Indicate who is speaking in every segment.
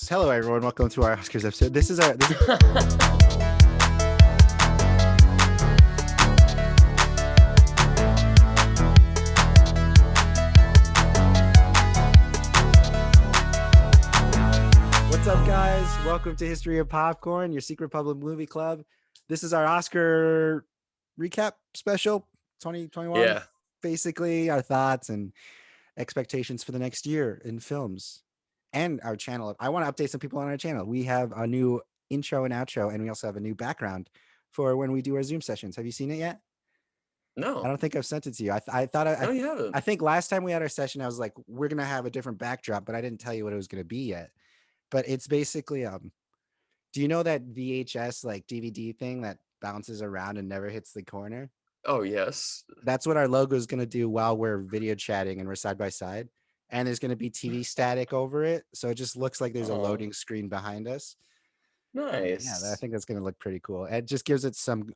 Speaker 1: Hello, everyone. Welcome to our Oscars episode. This is What's up, guys? Welcome to History of Popcorn, your secret public movie club. This is our Oscar recap special 2021.
Speaker 2: Yeah.
Speaker 1: Basically, our thoughts and expectations for the next year in films and our channel. I want to update some people on our channel. We have a new intro and outro, and we also have a new background for when we do our Zoom sessions. Have you seen it yet? I
Speaker 2: No.
Speaker 1: don't think I've sent it to you.
Speaker 2: No, you haven't.
Speaker 1: I think last time we had our session, I was like, we're gonna have a different backdrop, but I didn't tell you what it was gonna be yet. But it's basically do you know that VHS like DVD thing that bounces around and never hits the corner?
Speaker 2: Oh, yes.
Speaker 1: That's what our logo is going to do while we're video chatting and we're side by side. And there's going to be TV static over it. So it just looks like there's a loading screen behind us.
Speaker 2: Nice.
Speaker 1: Yeah, I think that's going to look pretty cool. It just gives it some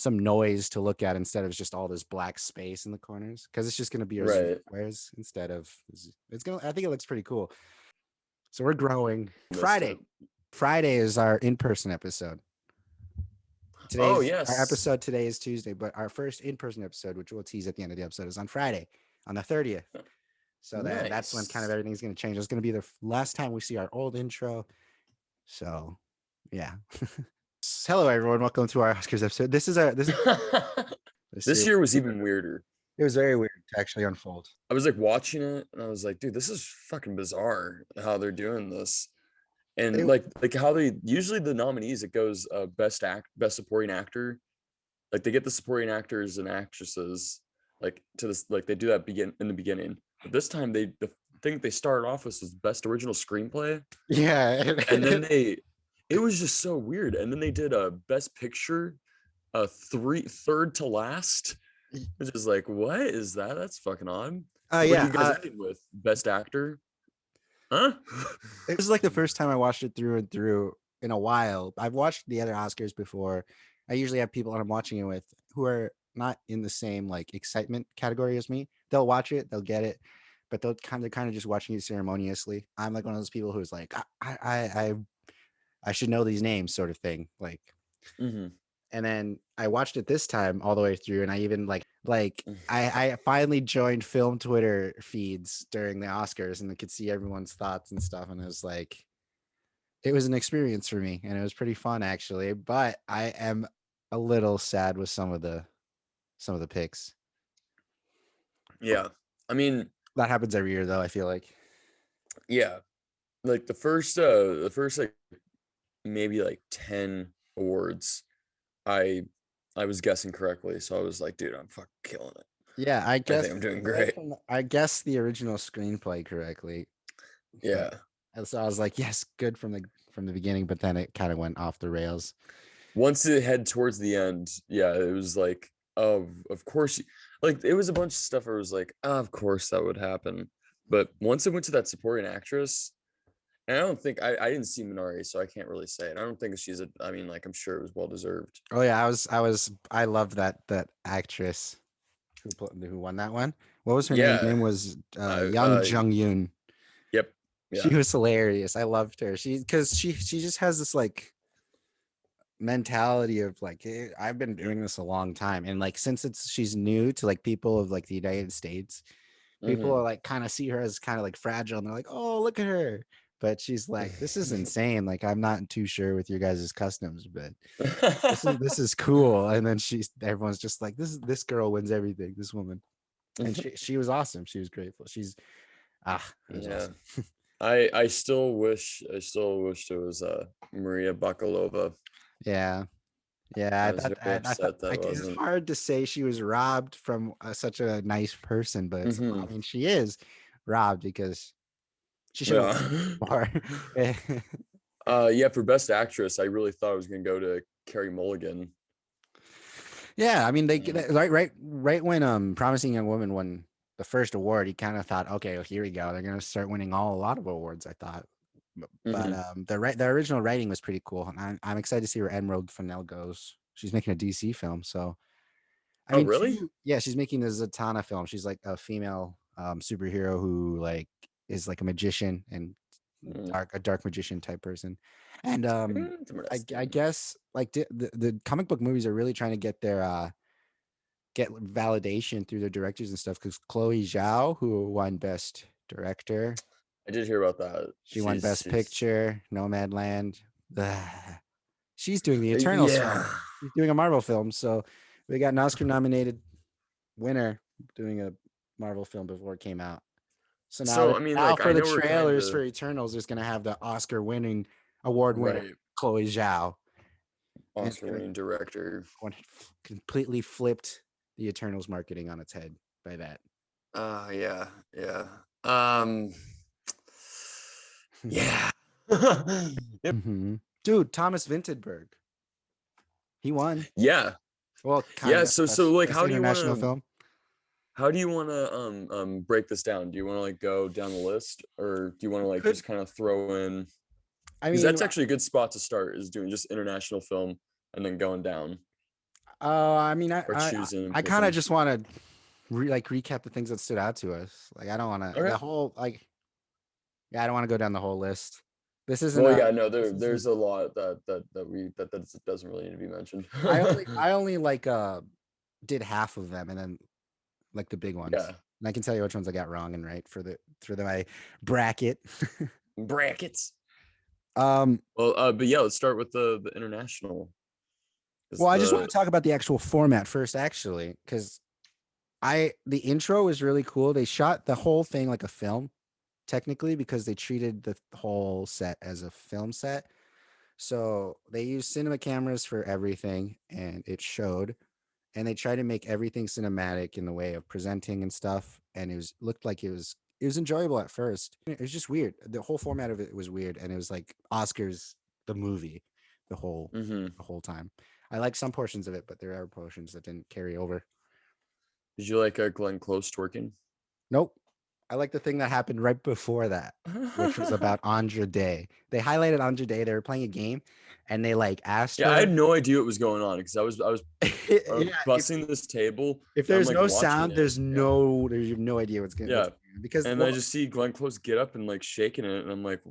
Speaker 1: noise to look at instead of just all this black space in the corners, because it's just going to be our squares instead of I think it looks pretty cool. So we're growing. Friday is our in-person episode. Our episode today is Tuesday, but our first in-person episode, which we'll tease at the end of the episode, is on Friday, on the 30th. So that's when kind of everything's going to change. It's going to be the last time we see our old intro. So, yeah. Hello, everyone. Welcome to our Oscars episode.
Speaker 2: This year was even weirder.
Speaker 1: It was very weird to actually unfold.
Speaker 2: I was like watching it, and I was like, dude, this is fucking bizarre how they're doing this. And like how they usually the nominees, it goes best supporting actor, like they get the supporting actors and actresses like to this, like they do that in the beginning. But this time the thing they started off with was best original screenplay.
Speaker 1: Yeah,
Speaker 2: and then it was just so weird. And then they did a best picture, third to last, which is like, what is that? That's fucking odd. What are you guys ending with best actor? Huh?
Speaker 1: It was like the first time I watched it through and through in a while. I've watched the other Oscars before. I usually have people that I'm watching it with who are not in the same like excitement category as me. They'll watch it, they'll get it, but they're kind of just watching it ceremoniously. I'm like one of those people who's like, I should know these names, sort of thing. Like, and then I watched it this time all the way through, and I even I finally joined film Twitter feeds during the Oscars, and I could see everyone's thoughts and stuff, and it was an experience for me, and it was pretty fun actually. But I am a little sad with some of the picks.
Speaker 2: Yeah, I mean
Speaker 1: that happens every year, though. I feel like.
Speaker 2: Yeah, like the first like maybe like 10 awards, I was guessing correctly, so I was like, dude, I'm fucking killing it.
Speaker 1: Yeah, I guess
Speaker 2: I'm doing great.
Speaker 1: I guessed the original screenplay correctly.
Speaker 2: Yeah.
Speaker 1: And so I was like, yes, good from the beginning, but then it kind of went off the rails.
Speaker 2: Once it head towards the end, yeah, it was like, of course, like it was a bunch of stuff where it was like, of course that would happen. But once it went to that supporting actress, and I don't think I didn't see Minari, so I can't really say it. I don't think I mean, like, I'm sure it was well deserved.
Speaker 1: Oh yeah, I loved that actress who won that one. What was her name? Her name was Young Jung-yoon.
Speaker 2: Yep. Yeah.
Speaker 1: She was hilarious. I loved her. Because she just has this like mentality of like, hey, I've been doing this a long time, and like since she's new to like people of like the United States, people are like kind of see her as kind of like fragile, and they're like, oh, look at her. But she's like, this is insane. Like, I'm not too sure with your guys' customs, but this is cool. And then everyone's just like, this girl wins everything, this woman. And she was awesome. She was grateful. She's awesome.
Speaker 2: I still wish it was Maria Bakalova.
Speaker 1: Yeah. It's hard to say she was robbed from such a nice person, but I mean, she is robbed because she should have more.
Speaker 2: Yeah, for best actress, I really thought it was gonna go to Carey Mulligan.
Speaker 1: Yeah, I mean, they right when Promising Young Woman won the first award, he kind of thought, okay, well, here we go, they're gonna start winning a lot of awards. I thought, but the original writing was pretty cool, and I'm excited to see where Emerald Fennell goes. She's making a DC film, so I mean,
Speaker 2: really?
Speaker 1: She's making a Zatanna film. She's like a female superhero who like is like a magician and
Speaker 2: Mm.
Speaker 1: a dark magician type person. And I
Speaker 2: Interesting.
Speaker 1: guess like the comic book movies are really trying to get their get validation through their directors and stuff, because Chloe Zhao, who won Best Director,
Speaker 2: I did hear about that.
Speaker 1: she won Best
Speaker 2: She's
Speaker 1: Picture, Nomadland. She's doing the Eternals film.
Speaker 2: yeah.
Speaker 1: She's doing a Marvel film. So we got an Oscar nominated winner doing a Marvel film before it came out. So
Speaker 2: So I mean, like I
Speaker 1: for the
Speaker 2: know we're kind
Speaker 1: trailers
Speaker 2: of
Speaker 1: for Eternals, is going to have the Oscar winning award winner
Speaker 2: right.
Speaker 1: Chloe Zhao, and it's going
Speaker 2: Oscar-winning director.
Speaker 1: to completely flipped the Eternals marketing on its head by that.
Speaker 2: Yeah, yeah. Um, yeah. Yep.
Speaker 1: Dude, Thomas Vinterberg, he won.
Speaker 2: Yeah,
Speaker 1: Well, kind
Speaker 2: yeah.
Speaker 1: of
Speaker 2: So like,
Speaker 1: best international film.
Speaker 2: how do you want to break this down? Do you want to like go down the list, or do you want to like
Speaker 1: Could
Speaker 2: just kind of throw in?
Speaker 1: I
Speaker 2: Because
Speaker 1: mean,
Speaker 2: that's actually a good spot to start, is doing just international film and then going down
Speaker 1: I mean,
Speaker 2: or choosing and
Speaker 1: I kind of
Speaker 2: picking.
Speaker 1: just want to recap the things that stood out to us. Like, I don't want to
Speaker 2: Okay.
Speaker 1: the whole yeah, I don't want to go down the whole list. This isn't
Speaker 2: Well,
Speaker 1: a
Speaker 2: yeah, no,
Speaker 1: this isn't
Speaker 2: there's a lot that doesn't really need to be mentioned.
Speaker 1: I only like did half of them, and then like the big ones.
Speaker 2: Yeah,
Speaker 1: And I can tell you which ones I got wrong and right for my bracket.
Speaker 2: brackets.
Speaker 1: um
Speaker 2: Well, but yeah, let's start with the international. Is
Speaker 1: well, I just want
Speaker 2: the
Speaker 1: to talk about the actual format first, actually, because the intro is really cool. They shot the whole thing like a film, technically, because they treated the whole set as a film set. So they used cinema cameras for everything, and it showed. And they tried to make everything cinematic in the way of presenting and stuff. And looked like it was enjoyable at first. It was just weird. The whole format of it was weird, and it was like Oscars the movie, the whole
Speaker 2: mm-hmm.
Speaker 1: the whole time. I like some portions of it, but there are portions that didn't carry over.
Speaker 2: Did you like Glenn Close twerking?
Speaker 1: Nope. I like the thing that happened right before that, which was about Andra Day. They highlighted Andra Day. They were playing a game, and they like asked
Speaker 2: Yeah, I had
Speaker 1: her.
Speaker 2: no idea what was going on because I was
Speaker 1: Yeah,
Speaker 2: bussing this table
Speaker 1: if
Speaker 2: and I'm
Speaker 1: there's
Speaker 2: like
Speaker 1: no
Speaker 2: watching
Speaker 1: sound,
Speaker 2: it. Yeah,
Speaker 1: you have no idea what's
Speaker 2: yeah.
Speaker 1: going on, because
Speaker 2: And I just see Glenn Close get up and like shaking it, and I'm like, hmm,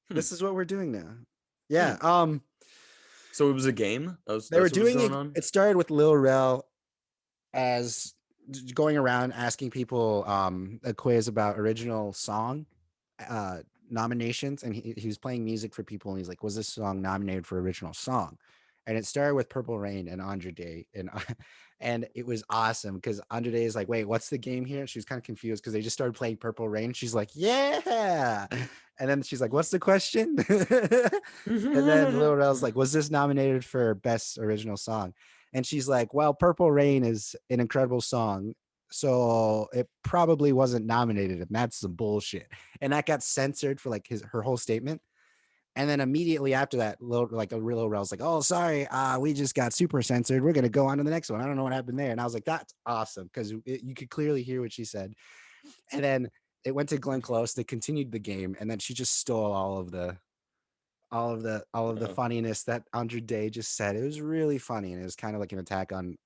Speaker 1: this is what we're doing now.
Speaker 2: hmm.
Speaker 1: Yeah.
Speaker 2: So it was a game.
Speaker 1: They were
Speaker 2: That's what was
Speaker 1: doing
Speaker 2: going
Speaker 1: it.
Speaker 2: on.
Speaker 1: It started with Lil Rel as going around asking people a quiz about original song uh nominations, and he was playing music for people, and he's like, was this song nominated for original song? And it started with Purple Rain and Andra Day, and and it was awesome because Andra Day is like, wait, what's the game here? And she was kind of confused because they just started playing Purple Rain. She's like, yeah. And then she's like, what's the question? And then Lil Rel's like, was this nominated for best original song? And she's like, well, Purple Rain is an incredible song, so it probably wasn't nominated, and that's some bullshit. And that got censored for like her whole statement. And then immediately after that, like a real Rel's like, oh, sorry, we just got super censored. We're gonna go on to the next one. I don't know what happened there. And I was like, that's awesome, because you could clearly hear what she said. And then it went to Glenn Close. They continued the game, and then she just stole all of the
Speaker 2: Oh,
Speaker 1: funniness that Andra Day just said. It was really funny, and it was kind of like an attack on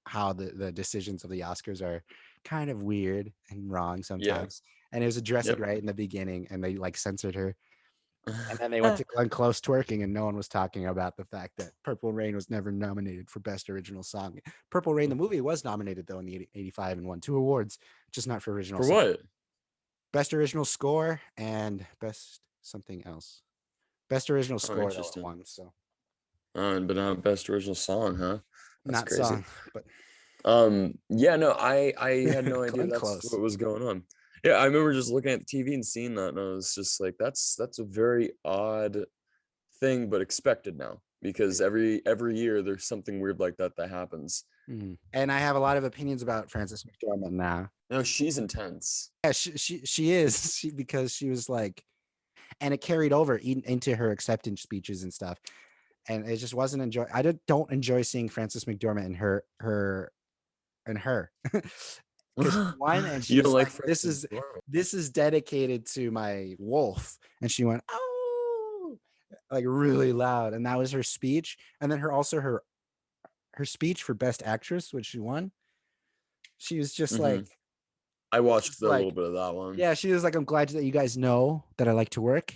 Speaker 1: how the decisions of the Oscars are kind of weird and wrong
Speaker 2: yeah.
Speaker 1: sometimes. And it was addressing
Speaker 2: Yep.
Speaker 1: right in the beginning, and they like censored her. And then they went to Glenn Close twerking, and no one was talking about the fact that Purple Rain was never nominated for Best Original Song. Purple Rain, the movie, was nominated though in the 85 and won 2 awards, just not for original
Speaker 2: For
Speaker 1: song.
Speaker 2: what?
Speaker 1: Best Original Score and Best something else. Best Original
Speaker 2: Oh,
Speaker 1: Score though it
Speaker 2: interesting.
Speaker 1: won, so
Speaker 2: But not best original song, huh? That's
Speaker 1: not
Speaker 2: crazy.
Speaker 1: song, but
Speaker 2: Yeah, no, I had no idea
Speaker 1: Glenn
Speaker 2: that's
Speaker 1: Close.
Speaker 2: what was going on. Yeah, I remember just looking at the TV and seeing that, and I was just like, that's a very odd thing, but expected now, because every year there's something weird like that happens.
Speaker 1: And I have a lot of opinions about Frances McDormand now.
Speaker 2: No, she's intense.
Speaker 1: Yeah, she is because she was like, and it carried over into her acceptance speeches and stuff. And it just wasn't enjoy. I don't enjoy seeing Frances McDormand and her because one, and she
Speaker 2: You don't
Speaker 1: was
Speaker 2: like
Speaker 1: like,
Speaker 2: Frances McDormand?
Speaker 1: this is dedicated to my wolf, and she went, oh, like really loud, and that was her speech. And then her speech for Best Actress, which she won, she was just
Speaker 2: Mm-hmm.
Speaker 1: like,
Speaker 2: I
Speaker 1: It's
Speaker 2: watched
Speaker 1: just
Speaker 2: a little
Speaker 1: like,
Speaker 2: bit of that one.
Speaker 1: yeah, she was like, I'm glad that you guys know that I like to work,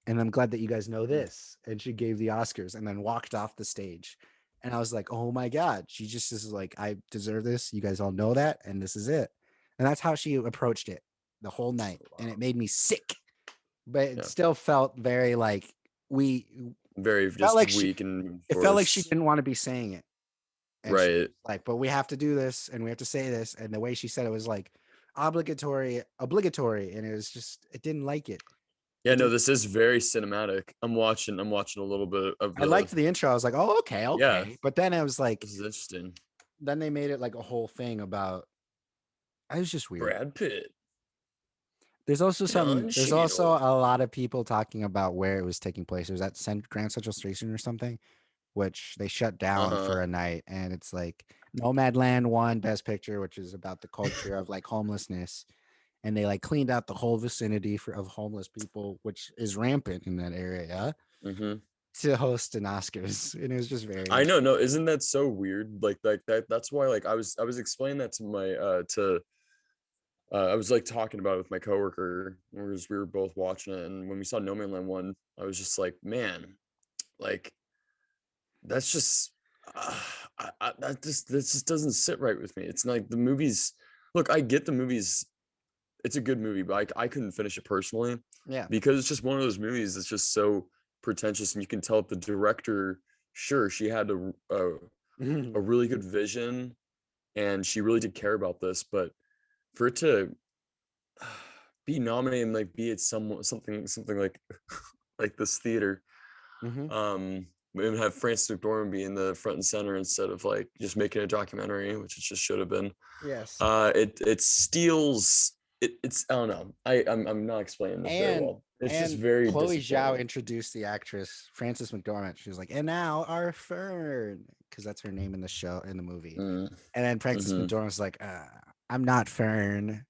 Speaker 1: and I'm glad that you guys know
Speaker 2: Mm.
Speaker 1: this. And she gave the Oscars and then walked off the stage. And I was like, oh my God. She just is like, I deserve this. You guys all know that, and this is it. And that's how she approached it the whole night. And it
Speaker 2: Wow.
Speaker 1: made me sick. But it
Speaker 2: Yeah.
Speaker 1: still felt very like we
Speaker 2: Very
Speaker 1: felt
Speaker 2: just
Speaker 1: like she
Speaker 2: weak and
Speaker 1: it felt like she
Speaker 2: forced.
Speaker 1: didn't want to be saying it. And she
Speaker 2: Right.
Speaker 1: like, but we have to do this and we have to say this. And the way she said it was like obligatory. And it was just, it didn't like it.
Speaker 2: Yeah,
Speaker 1: It
Speaker 2: no,
Speaker 1: didn't.
Speaker 2: this is very cinematic. I'm watching a little bit of
Speaker 1: I
Speaker 2: the
Speaker 1: liked the intro. I was like, oh,
Speaker 2: yeah,
Speaker 1: okay. But then I was like,
Speaker 2: this is interesting.
Speaker 1: then they made it like a whole thing about, I was just weird.
Speaker 2: Brad Pitt,
Speaker 1: There's
Speaker 2: Don
Speaker 1: also
Speaker 2: Cheadle.
Speaker 1: a lot of people talking about where it was taking place. It was at Grand Central Station or something, which they shut down
Speaker 2: Uh-huh.
Speaker 1: for a night. And it's like Nomadland won Best Picture, which is about the culture of like homelessness. And they like cleaned out the whole vicinity of homeless people, which is rampant in that area,
Speaker 2: Hmm.
Speaker 1: to host an Oscars. And it was just very
Speaker 2: I know,
Speaker 1: interesting.
Speaker 2: no, isn't that so weird? Like that. That's why, like, I was explaining that to my to I was like talking about it with my coworker. We were both watching it, and when we saw No Man Land 1, I was just like, man, like that's just uh, that just doesn't sit right with me. It's like the movies. Look, I get the movies. It's a good movie, but I couldn't finish it personally
Speaker 1: Yeah.
Speaker 2: because it's just one of those movies that's just so pretentious, and you can tell the director. Sure, she had a really good vision, and she really did care about this, but for it to be nominated and like be at something like this theater,
Speaker 1: Hmm.
Speaker 2: and have Frances McDormand be in the front and center instead of like just making a documentary, which it just should have been.
Speaker 1: Yes.
Speaker 2: It steals it's I don't know. I'm not explaining this very
Speaker 1: And
Speaker 2: well. It's just
Speaker 1: and
Speaker 2: very
Speaker 1: Chloe Zhao
Speaker 2: disappointing.
Speaker 1: introduced the actress Frances McDormand. She was like, and now our Fern, because that's her name in the show in the movie.
Speaker 2: Mm,
Speaker 1: And then Frances
Speaker 2: hmm.
Speaker 1: McDormand was like, I'm not Fern,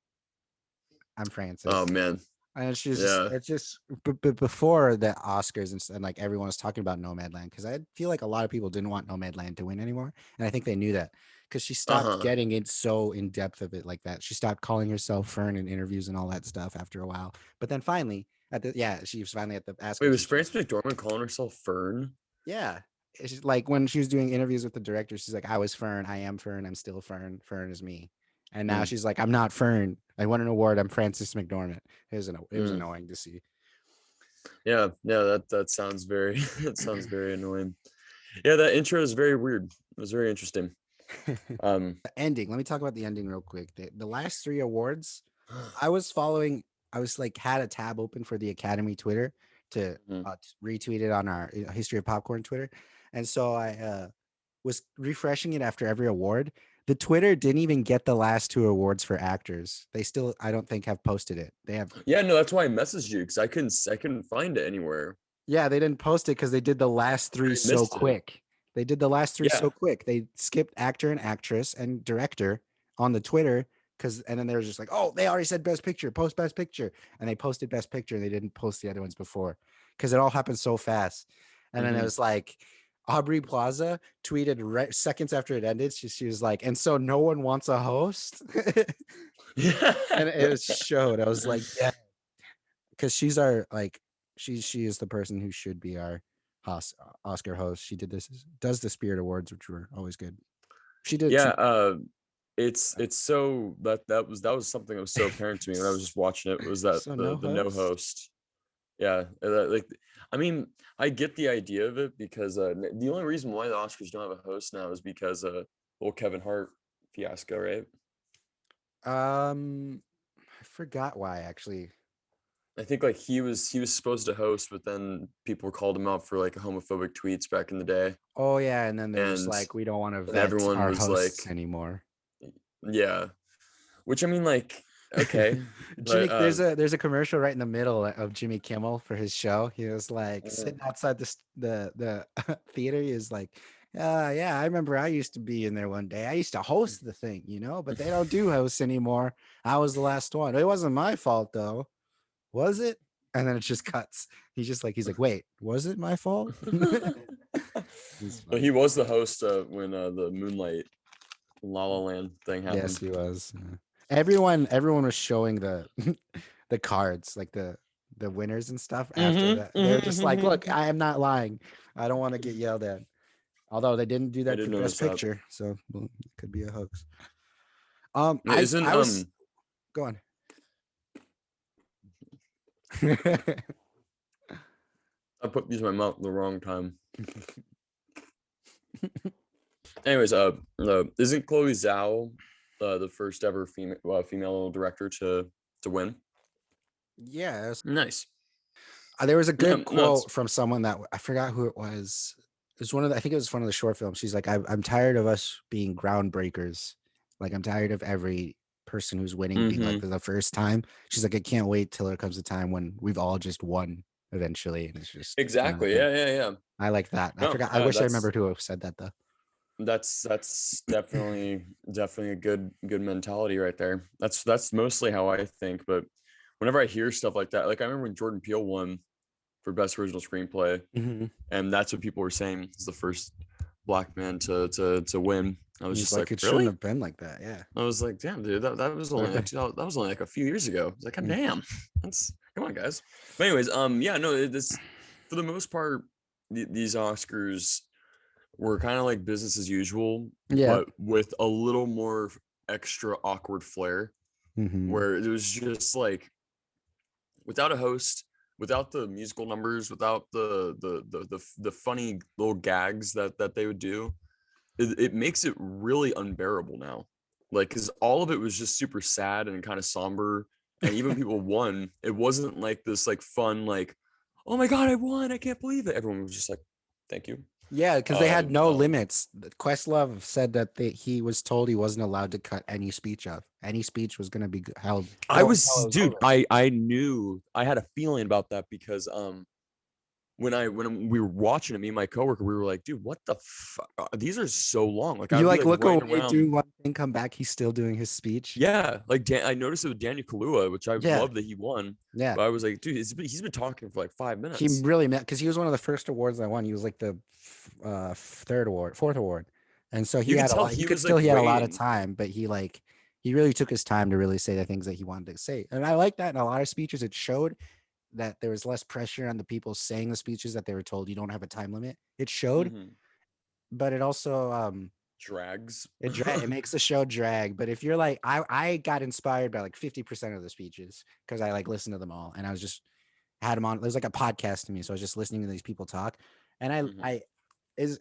Speaker 1: I'm
Speaker 2: Oh
Speaker 1: Frances.
Speaker 2: man.
Speaker 1: And she's just,
Speaker 2: Yeah.
Speaker 1: it's just, but before the Oscars and like everyone was talking about Nomadland, because I feel like a lot of people didn't want Nomadland to win anymore. And I think they knew that because she stopped
Speaker 2: Uh-huh.
Speaker 1: getting it so in depth of it like that. She stopped calling herself Fern in interviews and all that stuff after a while. But then finally, she was finally at the
Speaker 2: Wait,
Speaker 1: Oscars
Speaker 2: was
Speaker 1: and she,
Speaker 2: Frances McDormand calling herself Fern?
Speaker 1: yeah. It's like when she was doing interviews with the director, she's like, I was Fern, I am Fern, I'm still Fern, Fern is me. And now
Speaker 2: Mm,
Speaker 1: she's like, I'm not Fern. I won an award. I'm Frances McDormand. It was
Speaker 2: mm.
Speaker 1: annoying to see.
Speaker 2: Yeah, yeah, that sounds very that sounds very annoying. Yeah, that intro is very weird. It was very interesting. Um,
Speaker 1: The ending. Let me talk about the ending real quick. The last three awards, I was following. I was like had a tab open for the Academy Twitter to
Speaker 2: mhm.
Speaker 1: retweet it on our History of Popcorn Twitter, and so I was refreshing it after every award. The Twitter didn't even get the last two awards for actors. They still, I don't think, have posted it. They have,
Speaker 2: Yeah, no, that's why I messaged you because I couldn't find it anywhere.
Speaker 1: yeah, they didn't post it because they did the last three
Speaker 2: I
Speaker 1: so
Speaker 2: missed it.
Speaker 1: quick. They did the last three so
Speaker 2: Yeah.
Speaker 1: quick. They skipped actor and actress and director on the Twitter because, and then they were just like, oh, they already said best picture, post best picture. And they posted best picture and they didn't post the other ones before because it all happened so fast. And then it
Speaker 2: Hmm.
Speaker 1: was like, Aubrey Plaza tweeted seconds after it ended. She was like, and so no one wants a host.
Speaker 2: Yeah.
Speaker 1: And it was showed. I was like, yeah, because she's our like she is the person who should be our Oscar host. She does the Spirit Awards, which were always good. She did
Speaker 2: Yeah.
Speaker 1: some.
Speaker 2: It's so that was something that was so apparent to me when I was just watching it was that
Speaker 1: So
Speaker 2: the
Speaker 1: no
Speaker 2: the no
Speaker 1: host.
Speaker 2: host. Yeah, like I mean, I get the idea of it because the only reason why the Oscars don't have a host now is because whole Kevin Hart fiasco, right?
Speaker 1: I forgot why actually.
Speaker 2: I think like he was supposed to host, but then people called him out for like homophobic tweets back in the day,
Speaker 1: Oh yeah, and then they're just
Speaker 2: and
Speaker 1: like, we don't want to
Speaker 2: and
Speaker 1: vet
Speaker 2: everyone
Speaker 1: our
Speaker 2: was like,
Speaker 1: hosts anymore.
Speaker 2: yeah, which I mean, like, okay, but
Speaker 1: Jimmy, there's a commercial right in the middle of Jimmy Kimmel for his show. He was like sitting outside the theater. He was like, yeah, I remember I used to be in there one day. I used to host the thing, but they don't do hosts anymore. I was the last one. It wasn't my fault though, was it? And then it just cuts. He's like, wait, was it my fault? He's
Speaker 2: But
Speaker 1: funny.
Speaker 2: he was the host when the Moonlight La La Land thing
Speaker 1: Yes,
Speaker 2: happened.
Speaker 1: he was. Everyone was showing the the cards, like the winners and stuff after that. They're just like, look, I am not lying. I don't want to get yelled at. Although they didn't do
Speaker 2: I
Speaker 1: that
Speaker 2: did
Speaker 1: for
Speaker 2: notice
Speaker 1: best
Speaker 2: that.
Speaker 1: picture, so well, it could be a hoax.
Speaker 2: Isn't
Speaker 1: I was go on.
Speaker 2: I put these in my mouth at the wrong time. Anyways, isn't Chloe Zhao the first ever female director to win?
Speaker 1: Yes.
Speaker 2: Nice.
Speaker 1: There was a
Speaker 2: Yeah,
Speaker 1: good
Speaker 2: no,
Speaker 1: quote from someone that I forgot who it was. It was one of the, I think it was one of the short films. She's like, I'm tired of us being groundbreakers. Like, I'm tired of every person who's winning being like for the first time. She's like, I can't wait till there comes a time when we've all just won eventually. And it's just kind of the
Speaker 2: exactly.
Speaker 1: thing.
Speaker 2: Yeah.
Speaker 1: I like that. I
Speaker 2: No,
Speaker 1: forgot. I wish I remembered who said that though.
Speaker 2: that's definitely a good mentality right there. That's mostly how I think. But whenever I hear stuff like that, like I remember when Jordan Peele won for best original screenplay, and that's what people were saying is the first black man to win. I was
Speaker 1: He's
Speaker 2: just
Speaker 1: like,
Speaker 2: like,
Speaker 1: it shouldn't
Speaker 2: really?
Speaker 1: have been like that. Yeah.
Speaker 2: I was like, damn, dude, that was only like that was only like a few years ago. It's like, God damn, that's come on, guys. But anyways, yeah, no, this for the most part, these Oscars were kind of like business as usual,
Speaker 1: Yeah.
Speaker 2: but with a little more extra awkward flair, where it was just like without a host, without the musical numbers, without the funny little gags that they would do, it makes it really unbearable now. Like, because all of it was just super sad and kind of somber, and even people won, it wasn't like this like fun like, oh my god, I won, I can't believe it. Everyone was just like, thank you.
Speaker 1: Yeah, because they had no
Speaker 2: No.
Speaker 1: limits. Questlove said that he was told he wasn't allowed to cut any speech of. Any speech was going to be held.
Speaker 2: I
Speaker 1: Held
Speaker 2: was,
Speaker 1: until it was
Speaker 2: dude,
Speaker 1: over.
Speaker 2: I knew, I had a feeling about that because when we were watching it, me and my coworker, we were like, dude, what the fuck? These are so long. Like
Speaker 1: You
Speaker 2: I'd be
Speaker 1: like
Speaker 2: like
Speaker 1: look
Speaker 2: running
Speaker 1: away,
Speaker 2: around.
Speaker 1: do one thing, come back. He's still doing his speech.
Speaker 2: Yeah, like I noticed it with Daniel Kaluuya, which I
Speaker 1: Yeah,
Speaker 2: love that he won.
Speaker 1: yeah.
Speaker 2: But I was like, dude, he's been talking for like 5 minutes.
Speaker 1: He really meant because he was one of the first awards I won. He was like the fourth award, and so he
Speaker 2: You could
Speaker 1: had a
Speaker 2: tell
Speaker 1: lot. You
Speaker 2: he
Speaker 1: could
Speaker 2: was like
Speaker 1: still he had a lot of
Speaker 2: waiting.
Speaker 1: time, but he really took his time to really say the things that he wanted to say, and I like that in a lot of speeches. It showed that there was less pressure on the people saying the speeches that they were told you don't have a time limit. It showed, but it also
Speaker 2: Drags.
Speaker 1: it makes the show drag. But if you're like I got inspired by like 50% of the speeches because I like listened to them all and I was just had them on. There's like a podcast to me, so I was just listening to these people talk, and I is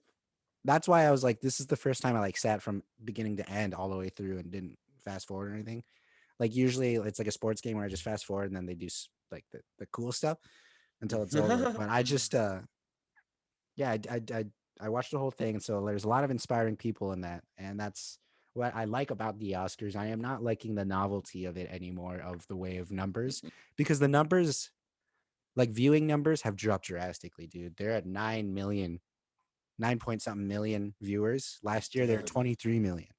Speaker 1: that's why I was like, this is the first time I like sat from beginning to end all the way through and didn't fast forward or anything. Like usually it's like a sports game where I just fast forward and then they do like the cool stuff until it's over. But I just yeah, I watched the whole thing, and so there's a lot of inspiring people in that, and that's what I like about the Oscars. I am not liking the novelty of it anymore, of the way of numbers, because the numbers, like viewing numbers, have dropped drastically, dude. They're at 9 million, 9 point something million viewers. Last year they're 23 million,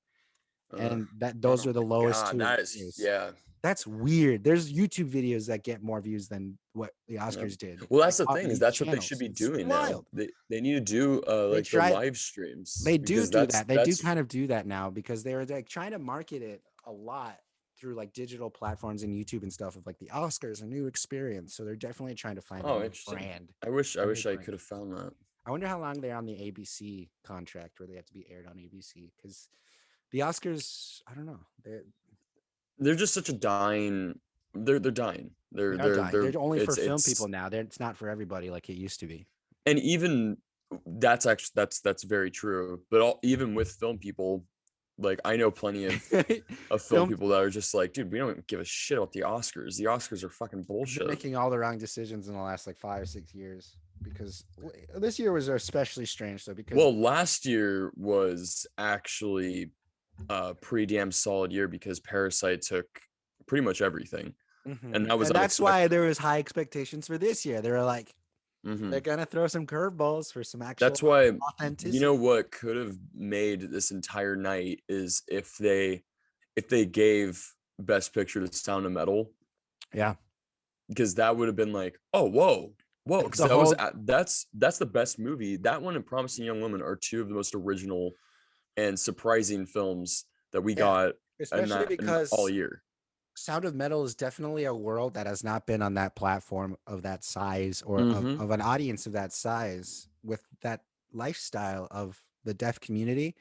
Speaker 1: and those
Speaker 2: Oh
Speaker 1: are the
Speaker 2: my
Speaker 1: lowest
Speaker 2: god,
Speaker 1: two
Speaker 2: that is
Speaker 1: years.
Speaker 2: yeah.
Speaker 1: That's weird. There's YouTube videos that get more views than what the
Speaker 2: Yeah.
Speaker 1: Oscars did.
Speaker 2: Well,
Speaker 1: Like
Speaker 2: that's the thing is that's what they should
Speaker 1: channels.
Speaker 2: be
Speaker 1: It's
Speaker 2: doing now.
Speaker 1: wild.
Speaker 2: They need to do
Speaker 1: They
Speaker 2: like the
Speaker 1: try.
Speaker 2: live streams
Speaker 1: They
Speaker 2: because
Speaker 1: do that. They do
Speaker 2: that's
Speaker 1: kind of do that now because they're like trying to market it a lot through like digital platforms and YouTube and stuff of like the Oscars, a new experience. So they're definitely trying to find a
Speaker 2: oh
Speaker 1: new
Speaker 2: interesting.
Speaker 1: brand.
Speaker 2: I wish
Speaker 1: A new
Speaker 2: I
Speaker 1: brand.
Speaker 2: could have found that.
Speaker 1: I wonder how long they're on the ABC contract where they have to be aired on ABC because the Oscars, I don't know.
Speaker 2: They're just such a dying. They're dying.
Speaker 1: They are dying.
Speaker 2: They're
Speaker 1: They're only for film
Speaker 2: it's
Speaker 1: people now. It's not for everybody like it used to be.
Speaker 2: and even that's actually that's very true. But even with film people, like I know plenty of film
Speaker 1: Film
Speaker 2: people that are just like, dude, we don't give a shit about the Oscars. The Oscars are fucking
Speaker 1: They've been
Speaker 2: bullshit.
Speaker 1: making all the wrong decisions in the last like 5 or 6 years because this year was especially strange though because
Speaker 2: Well, last year was actually a pretty damn solid year because Parasite took pretty much everything, and that was
Speaker 1: and that's why
Speaker 2: unexpected.
Speaker 1: there was high expectations for this year. They were like they're
Speaker 2: hmm
Speaker 1: gonna throw some curveballs for some actual
Speaker 2: That's why you know
Speaker 1: authenticity.
Speaker 2: what could have made this entire night is if they gave Best Picture to Sound of Metal,
Speaker 1: Yeah,
Speaker 2: because that would have been like, oh, whoa,
Speaker 1: it's
Speaker 2: because
Speaker 1: a whole
Speaker 2: that's the best movie. That one and Promising Young Woman are two of the most original and surprising films that we
Speaker 1: yeah,
Speaker 2: got in
Speaker 1: especially
Speaker 2: that in all
Speaker 1: because
Speaker 2: year.
Speaker 1: Sound of Metal is definitely a world that has not been on that platform of that size or
Speaker 2: Mm-hmm.
Speaker 1: of an audience of that size with that lifestyle of the deaf community.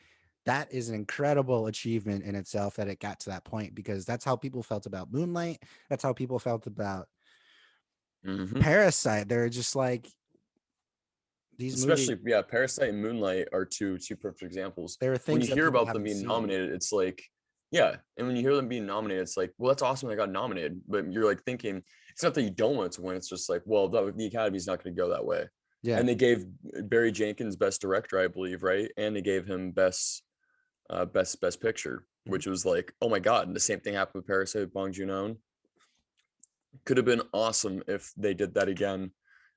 Speaker 1: That is an incredible achievement in itself that it got to that point because that's how people felt about Moonlight. That's how people felt about
Speaker 2: Mm-hmm.
Speaker 1: Parasite. They're just like these movies,
Speaker 2: Especially, yeah, Parasite and Moonlight are two perfect examples.
Speaker 1: there are
Speaker 2: When
Speaker 1: things
Speaker 2: you
Speaker 1: that
Speaker 2: hear
Speaker 1: people
Speaker 2: about them
Speaker 1: haven't
Speaker 2: being
Speaker 1: seen.
Speaker 2: nominated, it's like, yeah. And when you hear them being nominated, it's like, well, that's awesome. They got nominated. But you're like thinking, it's not that you don't want it to win. It's just like, well, the Academy's not going to go that way.
Speaker 1: Yeah.
Speaker 2: And they gave Barry Jenkins Best Director, I believe, right? And they gave him Best Picture,
Speaker 1: Mhm.
Speaker 2: which was like, oh my God. And the same thing happened with Parasite with Bong Joon-ho. Could have been awesome if they did that again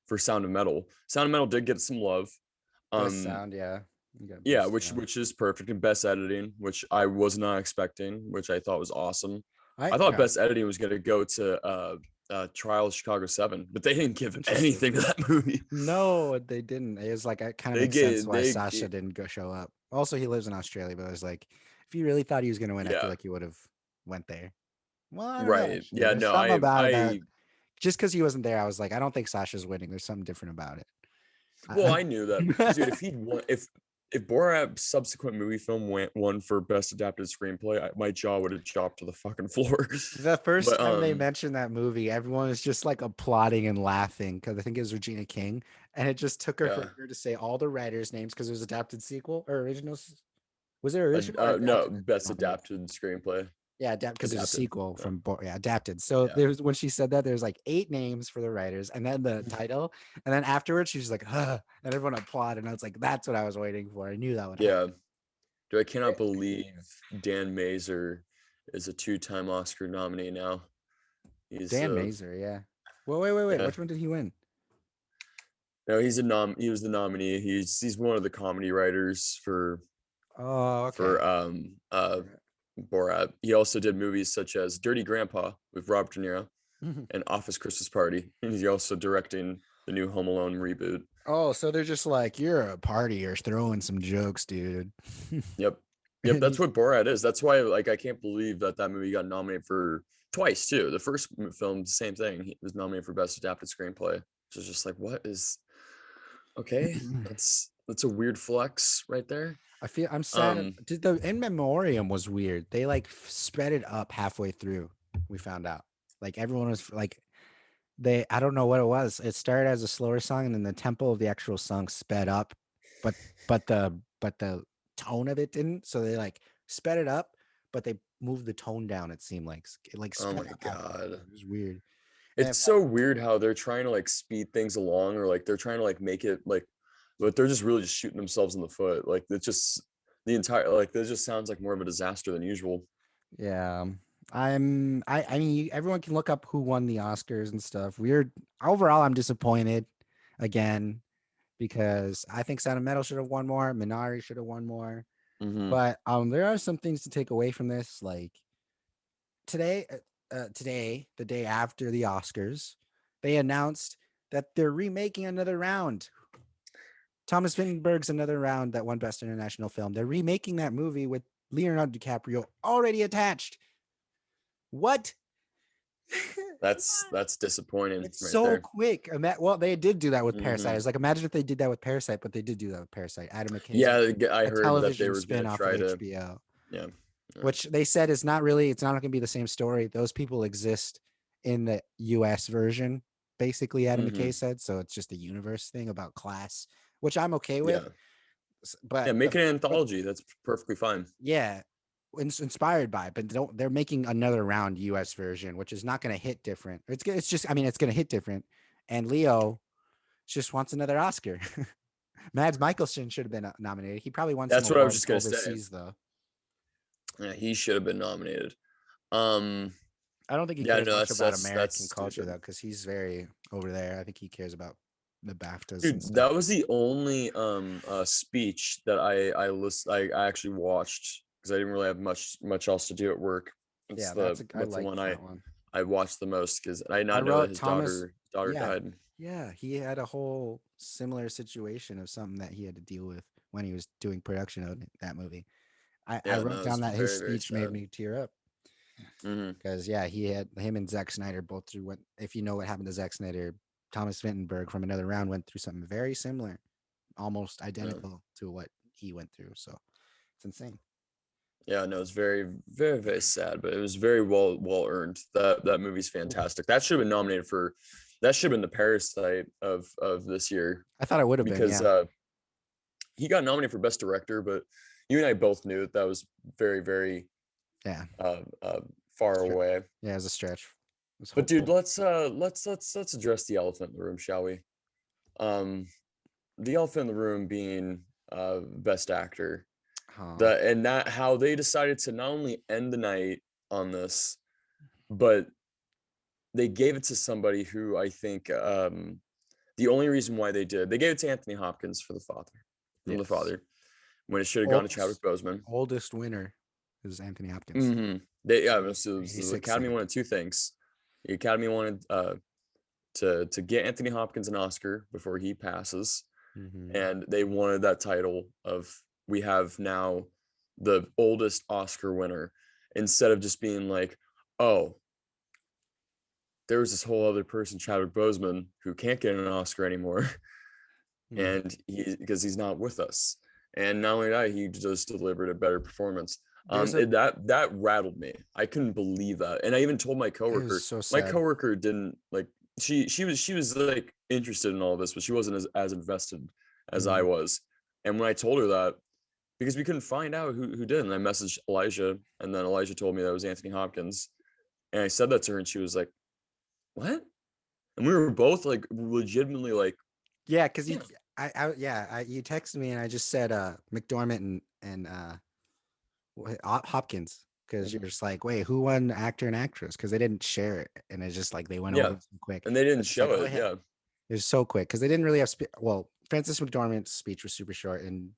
Speaker 2: for Sound of Metal. Sound of Metal did get some love.
Speaker 1: Best
Speaker 2: Um,
Speaker 1: sound, yeah. You got
Speaker 2: yeah,
Speaker 1: best
Speaker 2: which
Speaker 1: sound.
Speaker 2: which is perfect, and best editing, which I was not expecting, which I thought was awesome.
Speaker 1: I
Speaker 2: I thought
Speaker 1: yeah,
Speaker 2: best editing was going to go to Trial of Chicago 7, but they didn't give
Speaker 1: interesting.
Speaker 2: anything to that movie.
Speaker 1: No, they didn't. It was like it kind of
Speaker 2: They
Speaker 1: makes sense
Speaker 2: gave
Speaker 1: why
Speaker 2: they
Speaker 1: Sasha didn't go show up. Also, he lives in Australia, but I was like, if he really thought he was gonna win, I feel
Speaker 2: yeah,
Speaker 1: like he would have went there. Well, I don't know.
Speaker 2: right.
Speaker 1: Actually,
Speaker 2: Yeah,
Speaker 1: there's
Speaker 2: no,
Speaker 1: something about it that
Speaker 2: I
Speaker 1: just because he wasn't there, I was like, I don't think Sasha's winning. There's something different about it.
Speaker 2: well,
Speaker 1: I-
Speaker 2: I knew that, dude. If he'd won, if Borat's subsequent movie film won for best adapted screenplay, my jaw would have dropped to the fucking floor.
Speaker 1: the first
Speaker 2: But
Speaker 1: time they mentioned that movie, everyone was just like applauding and laughing because I think it was Regina King, and it just took her
Speaker 2: yeah,
Speaker 1: forever to say all the writers' names because it was adapted sequel or original. Was it original or
Speaker 2: no,
Speaker 1: adapted?
Speaker 2: best
Speaker 1: Nominated.
Speaker 2: adapted screenplay,
Speaker 1: Yeah, adapt because there's a
Speaker 2: adapted.
Speaker 1: sequel
Speaker 2: Yeah,
Speaker 1: from yeah, adapted. So
Speaker 2: yeah.
Speaker 1: there's when she said that there's like 8 names for the writers, and then the title, and then afterwards she's like, huh, and everyone applauded, and I was like, that's what I was waiting for. I knew that would happen.
Speaker 2: Yeah. Dude, I cannot believe Dan Mazer is a two-time Oscar nominee now. He's
Speaker 1: Dan Mazer, yeah. Well, wait.
Speaker 2: yeah.
Speaker 1: Which one did he win?
Speaker 2: No, he was the nominee. He's one of the comedy writers
Speaker 1: Oh, okay.
Speaker 2: for Borat. He also did movies such as Dirty Grandpa with Robert De Niro and Office Christmas Party. And he's also directing the new Home Alone reboot.
Speaker 1: Oh, so they're just like, you're a partier throwing some jokes, dude.
Speaker 2: Yep. Yep,
Speaker 1: And
Speaker 2: that's
Speaker 1: he's
Speaker 2: what Borat is. That's why like I can't believe that movie got nominated for twice too. The first film, same thing. He was nominated for best adapted screenplay. Which is just like what is okay? That's a weird flex right there.
Speaker 1: I feel I'm sad.
Speaker 2: Um
Speaker 1: The in memoriam was weird. They like sped it up halfway through. We found out. Like everyone was like they I don't know what it was. It started as a slower song and then the tempo of the actual song sped up, but but the tone of it didn't. So they like sped it up, but they moved the tone down, it seemed like. It like
Speaker 2: oh
Speaker 1: sped
Speaker 2: my
Speaker 1: up halfway through.
Speaker 2: god.
Speaker 1: It was weird. And
Speaker 2: It's so weird how they're trying to like speed things along or like they're trying to like make it like but they're just really just shooting themselves in the foot. Like it's just the entire like this just sounds like more of a disaster than usual.
Speaker 1: yeah. I mean everyone can look up who won the Oscars and stuff. Weird. Overall, I'm disappointed again because I think Sound of Metal should have won more. Minari should have won more.
Speaker 2: Mm-hmm.
Speaker 1: But there are some things to take away from this. Like today, today, the day after the Oscars, they announced that they're remaking another round. Thomas Vinterberg's another round that won Best International Film. They're remaking that movie with Leonardo DiCaprio already attached. What?
Speaker 2: That's disappointing
Speaker 1: It's
Speaker 2: right
Speaker 1: so
Speaker 2: there.
Speaker 1: quick. Well, they did do that with Parasite.
Speaker 2: Mm-hmm.
Speaker 1: It's like imagine if they did that with Parasite, but they did do that with Parasite. Adam McKay's
Speaker 2: Yeah,
Speaker 1: making
Speaker 2: I
Speaker 1: a
Speaker 2: heard that they
Speaker 1: television
Speaker 2: were gonna
Speaker 1: spin-off of
Speaker 2: try to
Speaker 1: HBO,
Speaker 2: yeah. Yeah.
Speaker 1: which they said is not really. It's not going to be the same story. Those people exist in the U.S. version, basically. Adam
Speaker 2: Mm-hmm.
Speaker 1: McKay said so. It's just a universe thing about class, which I'm okay with.
Speaker 2: Yeah. Yeah,
Speaker 1: But
Speaker 2: make an
Speaker 1: but
Speaker 2: anthology. That's perfectly fine.
Speaker 1: yeah, inspired by, but they're making another round US version, which is not going to hit different. It's just I mean it's going to hit different. And Leo just wants another Oscar. Mads Mikkelsen should have been nominated. He probably won some
Speaker 2: That's what I was
Speaker 1: awards
Speaker 2: just gonna say.
Speaker 1: overseas though.
Speaker 2: Yeah, he should have been nominated. Um,
Speaker 1: I don't think he
Speaker 2: yeah,
Speaker 1: cares
Speaker 2: no,
Speaker 1: much about
Speaker 2: that's
Speaker 1: American culture though,
Speaker 2: stupid.
Speaker 1: because he's very over there. I think he cares about the BAFTAs and
Speaker 2: Dude,
Speaker 1: stuff.
Speaker 2: that was the only speech that I actually watched because I didn't really have much else to do at work.
Speaker 1: Yeah, I
Speaker 2: That's the
Speaker 1: liked
Speaker 2: one
Speaker 1: that one.
Speaker 2: I watched the most because I did
Speaker 1: I
Speaker 2: not know that
Speaker 1: wrote
Speaker 2: his
Speaker 1: Thomas.
Speaker 2: daughter
Speaker 1: Yeah,
Speaker 2: died.
Speaker 1: yeah, he had a whole similar situation of something that he had to deal with when he was doing production of that movie. I
Speaker 2: Yeah,
Speaker 1: wrote
Speaker 2: no,
Speaker 1: down
Speaker 2: it's
Speaker 1: that his
Speaker 2: very
Speaker 1: speech made
Speaker 2: sad.
Speaker 1: me tear up.
Speaker 2: Hmm.
Speaker 1: Because yeah, he had him and Zack Snyder both through what, if you know what happened to Zack Snyder, Thomas Vinterberg from Another Round went through something very similar, almost
Speaker 2: Yeah.
Speaker 1: identical to what he went through. So it's insane.
Speaker 2: Yeah, no, it's very, very, very sad, but it was very well earned. That movie's fantastic. That should have been nominated for, that should have been the Parasite of this year,
Speaker 1: I thought it would have been,
Speaker 2: because
Speaker 1: yeah.
Speaker 2: he got nominated for Best Director, but you and I both knew that was very, very
Speaker 1: Yeah.
Speaker 2: uh, uh, far
Speaker 1: Stre-
Speaker 2: away.
Speaker 1: Yeah, it was a stretch. It was
Speaker 2: But dude,
Speaker 1: hopeful.
Speaker 2: let's address the elephant in the room, shall we? Um, the elephant in the room being Best Actor.
Speaker 1: Oh,
Speaker 2: And that how they decided to not only end the night on this, but they gave it to somebody who I think the only reason why they gave it to Anthony Hopkins for the father, from the
Speaker 1: yes.
Speaker 2: father, when it should have gone to Chadwick
Speaker 1: Oldest
Speaker 2: Boseman.
Speaker 1: oldest winner is Anthony Hopkins.
Speaker 2: Hmm. They, yeah, so the
Speaker 1: 86, I
Speaker 2: Academy
Speaker 1: think.
Speaker 2: wanted two things. The Academy wanted to get Anthony Hopkins an Oscar before he passes,
Speaker 1: Mm-hmm.
Speaker 2: and they wanted that title of, we have now the oldest Oscar winner, instead of just being like, oh, there was this whole other person, Chadwick Boseman, who can't get an Oscar anymore,
Speaker 1: Mm-hmm.
Speaker 2: and because he's not with us. And not only that, he just delivered a better performance.
Speaker 1: There's a.
Speaker 2: That rattled me. I couldn't believe that, and I even told my
Speaker 1: It was
Speaker 2: coworker.
Speaker 1: so
Speaker 2: My
Speaker 1: sad.
Speaker 2: coworker didn't like. She was like interested in all this, but she wasn't as invested as I
Speaker 1: Mm-hmm.
Speaker 2: was. And when I told her that, because we couldn't find out who did, and I messaged Elijah, and then Elijah told me that it was Anthony Hopkins, and I said that to her, and she was like, "What?" And we were both like legitimately like,
Speaker 1: Yeah, because
Speaker 2: "Yeah,
Speaker 1: you texted me and I just said McDormand and Hopkins, because you're just like, wait, who won actor and actress? Because they didn't share it, and it's just like they went over
Speaker 2: yeah,"
Speaker 1: it so quick.
Speaker 2: and they
Speaker 1: I
Speaker 2: didn't
Speaker 1: was just like,
Speaker 2: show
Speaker 1: go
Speaker 2: it.
Speaker 1: ahead.
Speaker 2: Yeah,
Speaker 1: It was so quick because they didn't really have. Well, Francis McDormand's speech was super short, and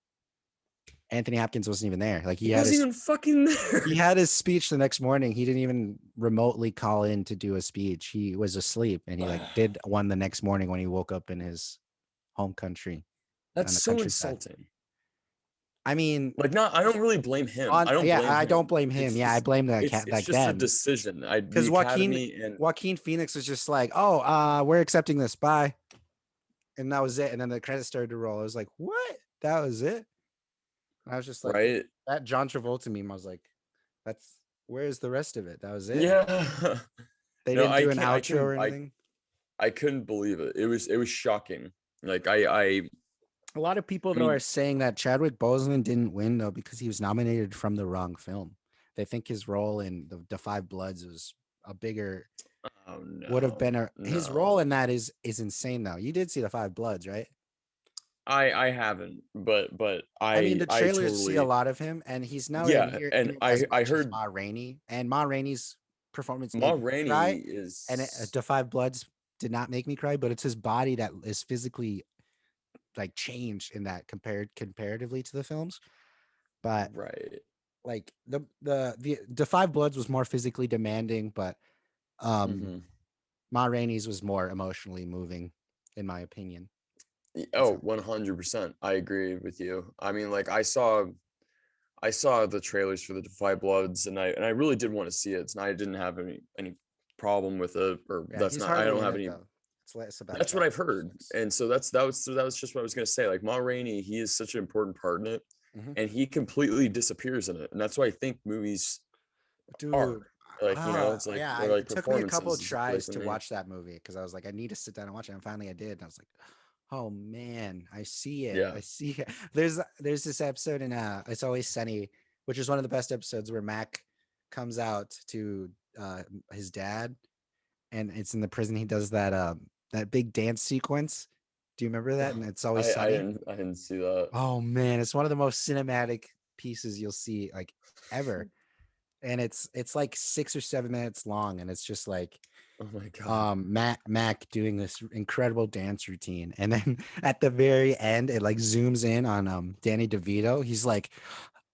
Speaker 1: Anthony Hopkins wasn't even there. Like
Speaker 2: he wasn't even fucking
Speaker 1: he
Speaker 2: there.
Speaker 1: had his speech the next morning. He didn't even remotely call in to do a speech. He was asleep, and he like did one the next morning when he woke up in his home country
Speaker 2: That's
Speaker 1: on the
Speaker 2: so
Speaker 1: countryside.
Speaker 2: insulting.
Speaker 1: I mean,
Speaker 2: Like, not, I don't really blame him. I don't
Speaker 1: yeah,
Speaker 2: blame
Speaker 1: I don't
Speaker 2: him.
Speaker 1: blame him.
Speaker 2: It's
Speaker 1: Yeah, I
Speaker 2: just
Speaker 1: blame the
Speaker 2: it's
Speaker 1: cat
Speaker 2: it's
Speaker 1: like
Speaker 2: just a
Speaker 1: them,
Speaker 2: decision. The
Speaker 1: because
Speaker 2: Academy and
Speaker 1: Joaquin Phoenix was just like, oh, we're accepting this, bye, and that was it. And then the credits started to roll. I was like, what? That was it? And I was just like,
Speaker 2: right.
Speaker 1: that John Travolta meme. I was like, that's where's the rest of it? That was it.
Speaker 2: Yeah.
Speaker 1: They
Speaker 2: No,
Speaker 1: didn't
Speaker 2: I
Speaker 1: do an
Speaker 2: can't. I
Speaker 1: outro
Speaker 2: couldn't.
Speaker 1: or anything.
Speaker 2: I couldn't believe it. It was shocking. Like I
Speaker 1: A lot of people
Speaker 2: I
Speaker 1: though are
Speaker 2: mean,
Speaker 1: saying that Chadwick Boseman didn't win though because he was nominated from the wrong film. They think his role in the Five Bloods was a bigger
Speaker 2: oh
Speaker 1: would have
Speaker 2: no,
Speaker 1: been a his role
Speaker 2: no.
Speaker 1: in that is insane though. You did see the Five Bloods, right?
Speaker 2: I haven't, but
Speaker 1: I mean, the
Speaker 2: I
Speaker 1: trailers see a
Speaker 2: totally,
Speaker 1: lot of him, and he's nowhere
Speaker 2: yeah.
Speaker 1: near
Speaker 2: And
Speaker 1: nearly as
Speaker 2: I
Speaker 1: much as
Speaker 2: heard
Speaker 1: Ma Rainey, and Ma Rainey's performance
Speaker 2: Ma
Speaker 1: made me
Speaker 2: Rainey
Speaker 1: cry, and
Speaker 2: is
Speaker 1: The Five Bloods did not make me cry, but it's his body that is physically like changed in that comparatively to the films. But
Speaker 2: right.
Speaker 1: like the Five Bloods was more physically demanding, but um
Speaker 2: Hmm.
Speaker 1: Ma Rainey's was more emotionally moving, in my opinion. That's
Speaker 2: Oh,
Speaker 1: how.
Speaker 2: 100%. I agree with you. I mean, like I saw the trailers for the Defy Bloods, and I really did want to see it, and I didn't have any problem with it, or
Speaker 1: Yeah,
Speaker 2: that's
Speaker 1: he's
Speaker 2: not, I
Speaker 1: hardly
Speaker 2: don't
Speaker 1: in
Speaker 2: have
Speaker 1: it
Speaker 2: any.
Speaker 1: though. It's less about
Speaker 2: That's what I've
Speaker 1: Chadwick
Speaker 2: heard,
Speaker 1: Boseman's.
Speaker 2: and so that was just what I was gonna say. Like Ma Rainey, he is such an important part in it,
Speaker 1: Mhm.
Speaker 2: and he completely disappears in it, and that's why I think movies are
Speaker 1: Dude,
Speaker 2: like, it's like,
Speaker 1: yeah,
Speaker 2: or like
Speaker 1: it took me a couple
Speaker 2: performances
Speaker 1: of
Speaker 2: is the way
Speaker 1: tries
Speaker 2: for
Speaker 1: to
Speaker 2: me.
Speaker 1: watch that movie because I was like, I need to sit down and watch it. And finally, I did. And I was like, oh man, I see it.
Speaker 2: Yeah.
Speaker 1: I see it. There's this episode in It's Always Sunny, which is one of the best episodes where Mac comes out to his dad, and it's in the prison. He does that big dance sequence. Do you remember that? And It's Always Sunny.
Speaker 2: I didn't see that.
Speaker 1: Oh man, it's one of the most cinematic pieces you'll see like ever, and it's like 6 or 7 minutes long, and it's just like
Speaker 2: Oh my god.
Speaker 1: Mac doing this incredible dance routine, and then at the very end it like zooms in on Danny DeVito. He's like,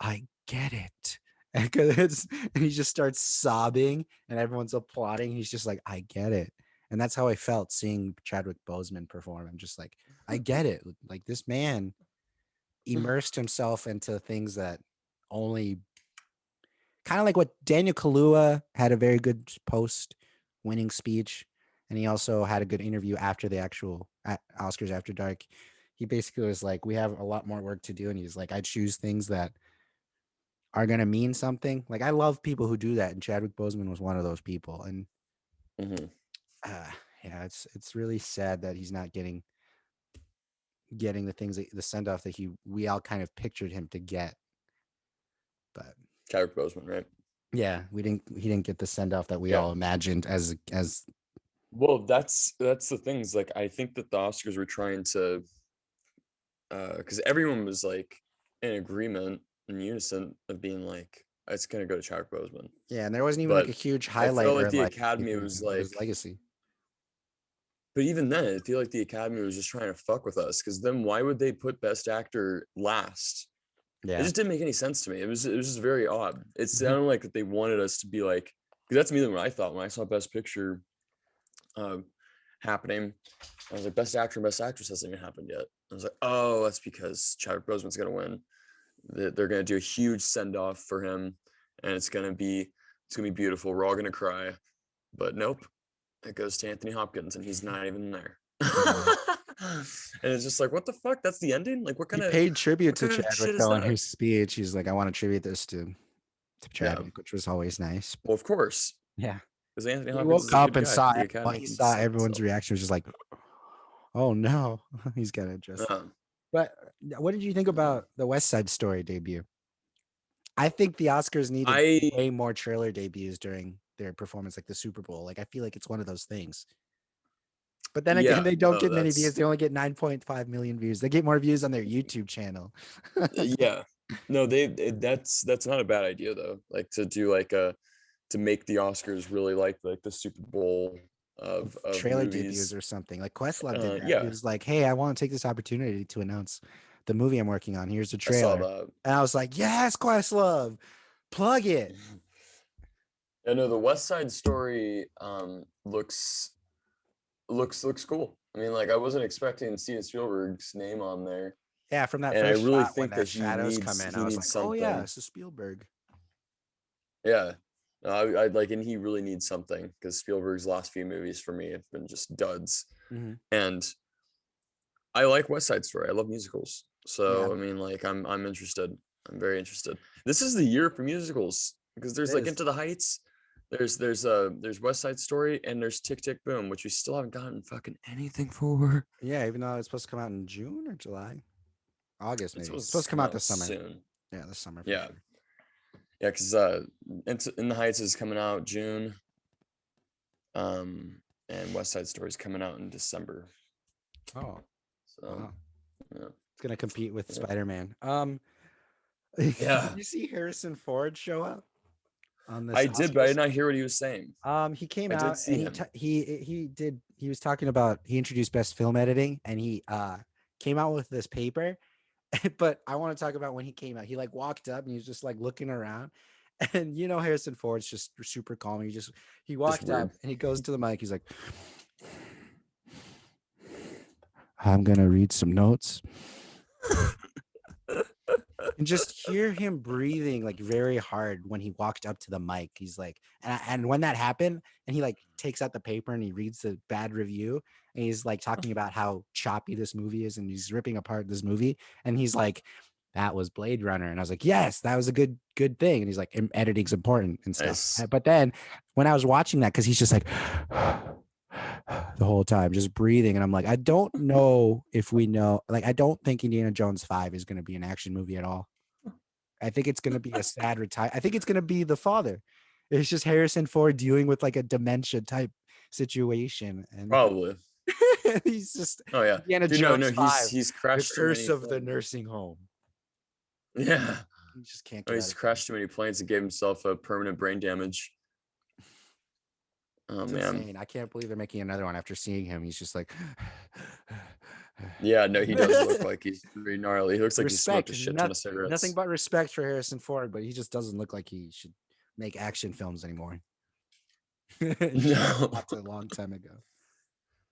Speaker 1: I get it. And, 'cause and he just starts sobbing and everyone's applauding. He's just like, I get it. And that's how I felt seeing Chadwick Boseman perform. I'm just like, I get it. Like this man immersed himself into things that only kind of like what Daniel Kaluuya had a very good post-winning speech, and he also had a good interview after the actual Oscars After Dark. He basically was like, "We have a lot more work to do," and he's like, "I choose things that are gonna mean something." Like I love people who do that, and Chadwick Boseman was one of those people. And
Speaker 2: Mm-hmm.
Speaker 1: yeah, it's really sad that he's not getting the things the send off that we all kind of pictured him to get. But
Speaker 2: Chadwick Boseman, right?
Speaker 1: yeah, he didn't get the send off that we
Speaker 2: Yeah.
Speaker 1: all imagined as
Speaker 2: Well, that's the things. Like, I think that the Oscars were trying to, because everyone was like in agreement, in unison of being like, it's gonna go to Chadwick Boseman.
Speaker 1: yeah, and there wasn't even like
Speaker 2: But
Speaker 1: a huge
Speaker 2: I
Speaker 1: highlight
Speaker 2: felt like
Speaker 1: or
Speaker 2: the
Speaker 1: like
Speaker 2: Academy
Speaker 1: anything
Speaker 2: was
Speaker 1: about his
Speaker 2: like,
Speaker 1: legacy.
Speaker 2: but even then, I feel like the Academy was just trying to fuck with us. Because then why would they put Best Actor last? It
Speaker 1: Yeah.
Speaker 2: just didn't make any sense to me. It was just very odd. It
Speaker 1: Mhm.
Speaker 2: sounded like that they wanted us to be like, because that's immediately what I thought when I saw Best Picture happening. I was like, Best Actor and Best Actress hasn't even happened yet. I was like, oh, that's because Chadwick Boseman's gonna win. They're gonna do a huge send off for him, and it's gonna be beautiful. We're all gonna cry, but nope, it goes to Anthony Hopkins, and he's not even there.
Speaker 1: Yeah.
Speaker 2: And it's just like, what the fuck? That's the ending? Like,
Speaker 1: He paid tribute to
Speaker 2: shit
Speaker 1: Chadwick
Speaker 2: is
Speaker 1: though in
Speaker 2: that?
Speaker 1: his speech. He's like, I want to tribute this to
Speaker 2: Yeah.
Speaker 1: Chadwick, which was always nice. But
Speaker 2: Well, of course,
Speaker 1: yeah.
Speaker 2: because Anthony
Speaker 1: He
Speaker 2: Hopkins
Speaker 1: woke
Speaker 2: is a
Speaker 1: up
Speaker 2: good
Speaker 1: and
Speaker 2: guy.
Speaker 1: saw
Speaker 2: The Academy
Speaker 1: he
Speaker 2: can
Speaker 1: saw
Speaker 2: decide
Speaker 1: everyone's
Speaker 2: themselves.
Speaker 1: reaction was just like, oh no, he's got to adjust. But what did you think about the West Side Story debut? I think the Oscars needed
Speaker 2: I
Speaker 1: way more trailer debuts during their performance, like the Super Bowl. Like I feel like it's one of those things. But then again,
Speaker 2: Yeah,
Speaker 1: they don't
Speaker 2: no,
Speaker 1: get many views.
Speaker 2: that's
Speaker 1: They only get 9.5 million views. They get more views on their YouTube channel.
Speaker 2: yeah. No, that's not a bad idea though. Like to do like a to make the Oscars really like the Super Bowl of
Speaker 1: Trailer debuts
Speaker 2: movies.
Speaker 1: or something. Like Questlove did that. He
Speaker 2: Yeah,
Speaker 1: was like, "Hey, I want to take this opportunity to announce the movie I'm working on. Here's the
Speaker 2: I saw
Speaker 1: trailer."
Speaker 2: that.
Speaker 1: And I was like, "Yes, Questlove, plug it."
Speaker 2: I know the West Side Story looks cool. I mean, like I wasn't expecting Steven Spielberg's name on there,
Speaker 1: Yeah, from that
Speaker 2: and I
Speaker 1: first
Speaker 2: really
Speaker 1: shot when
Speaker 2: think
Speaker 1: that
Speaker 2: that
Speaker 1: shadows come in,
Speaker 2: he
Speaker 1: I was
Speaker 2: needs
Speaker 1: like, "Oh yeah,
Speaker 2: something.
Speaker 1: this is Spielberg."
Speaker 2: Yeah. No, I like, and he really needs something because Spielberg's last few movies for me have been just duds.
Speaker 1: Mm-hmm.
Speaker 2: And I like West Side Story. I love musicals.
Speaker 1: Yeah,
Speaker 2: So I mean, like, I'm interested. I'm very interested. This is the year for musicals because
Speaker 1: it
Speaker 2: there's like
Speaker 1: is.
Speaker 2: Into the Heights, there's West Side Story, and there's Tick Tick Boom, which we still haven't gotten fucking anything for.
Speaker 1: Yeah, even though it's supposed to come out in June or July, August
Speaker 2: It's
Speaker 1: maybe. It's
Speaker 2: supposed
Speaker 1: supposed
Speaker 2: to
Speaker 1: to come
Speaker 2: come
Speaker 1: out
Speaker 2: out
Speaker 1: this summer.
Speaker 2: soon.
Speaker 1: Yeah, this summer for
Speaker 2: Yeah,
Speaker 1: sure.
Speaker 2: yeah, because In the Heights is coming out June, um, and West Side Story is coming out in December.
Speaker 1: Oh,
Speaker 2: So
Speaker 1: wow.
Speaker 2: yeah,
Speaker 1: It's gonna compete with
Speaker 2: yeah,
Speaker 1: Spider-Man. Did
Speaker 2: yeah.
Speaker 1: you see Harrison Ford show up on this
Speaker 2: I did, but I
Speaker 1: Oscars?
Speaker 2: did not hear what he was saying.
Speaker 1: He came
Speaker 2: I did
Speaker 1: out
Speaker 2: see
Speaker 1: and
Speaker 2: him.
Speaker 1: he was talking about he introduced best film editing and he came out with this paper. But I want to talk about when he came out. He like walked up and he was just like looking around. And Harrison Ford's just super calm. He
Speaker 2: Just
Speaker 1: walked up
Speaker 2: weird.
Speaker 1: and he goes to the mic. He's like, I'm gonna read some notes. And just hear him breathing like very hard when he walked up to the mic. He's like, and when that happened, and he like takes out the paper and he reads the bad review, and he's like talking about how choppy this movie is, and he's ripping apart this movie, and he's like, that was Blade Runner, and I was like, yes, that was a good thing, and he's like, editing's important and stuff.
Speaker 2: Nice.
Speaker 1: But then when I was watching that, because he's just like the whole time, just breathing, and I'm like, I don't know if we know, like, I don't think Indiana Jones 5 is going to be an action movie at all. I think it's going to be a sad retire. I think it's going to be The Father. It's just Harrison Ford dealing with like a dementia type situation, and
Speaker 2: Probably.
Speaker 1: he's just
Speaker 2: Oh yeah.
Speaker 1: Indiana
Speaker 2: Dude, no,
Speaker 1: Jones 5,
Speaker 2: he's
Speaker 1: the
Speaker 2: crashed too
Speaker 1: curse
Speaker 2: many
Speaker 1: of the
Speaker 2: films.
Speaker 1: nursing home.
Speaker 2: Yeah.
Speaker 1: He just can't
Speaker 2: Oh,
Speaker 1: get out
Speaker 2: he's
Speaker 1: of it.
Speaker 2: crashed too many planes and gave himself a permanent brain damage. Oh
Speaker 1: It's
Speaker 2: man.
Speaker 1: insane. I can't believe they're making another one after seeing him. He's just like
Speaker 2: Yeah, no, he does look like he's pretty gnarly. He looks like he smoked
Speaker 1: respect.
Speaker 2: a shit ton of
Speaker 1: Nothing
Speaker 2: cigarettes.
Speaker 1: but respect for Harrison Ford, but he just doesn't look like he should make action films anymore. He should have
Speaker 2: No,
Speaker 1: stopped a long time ago.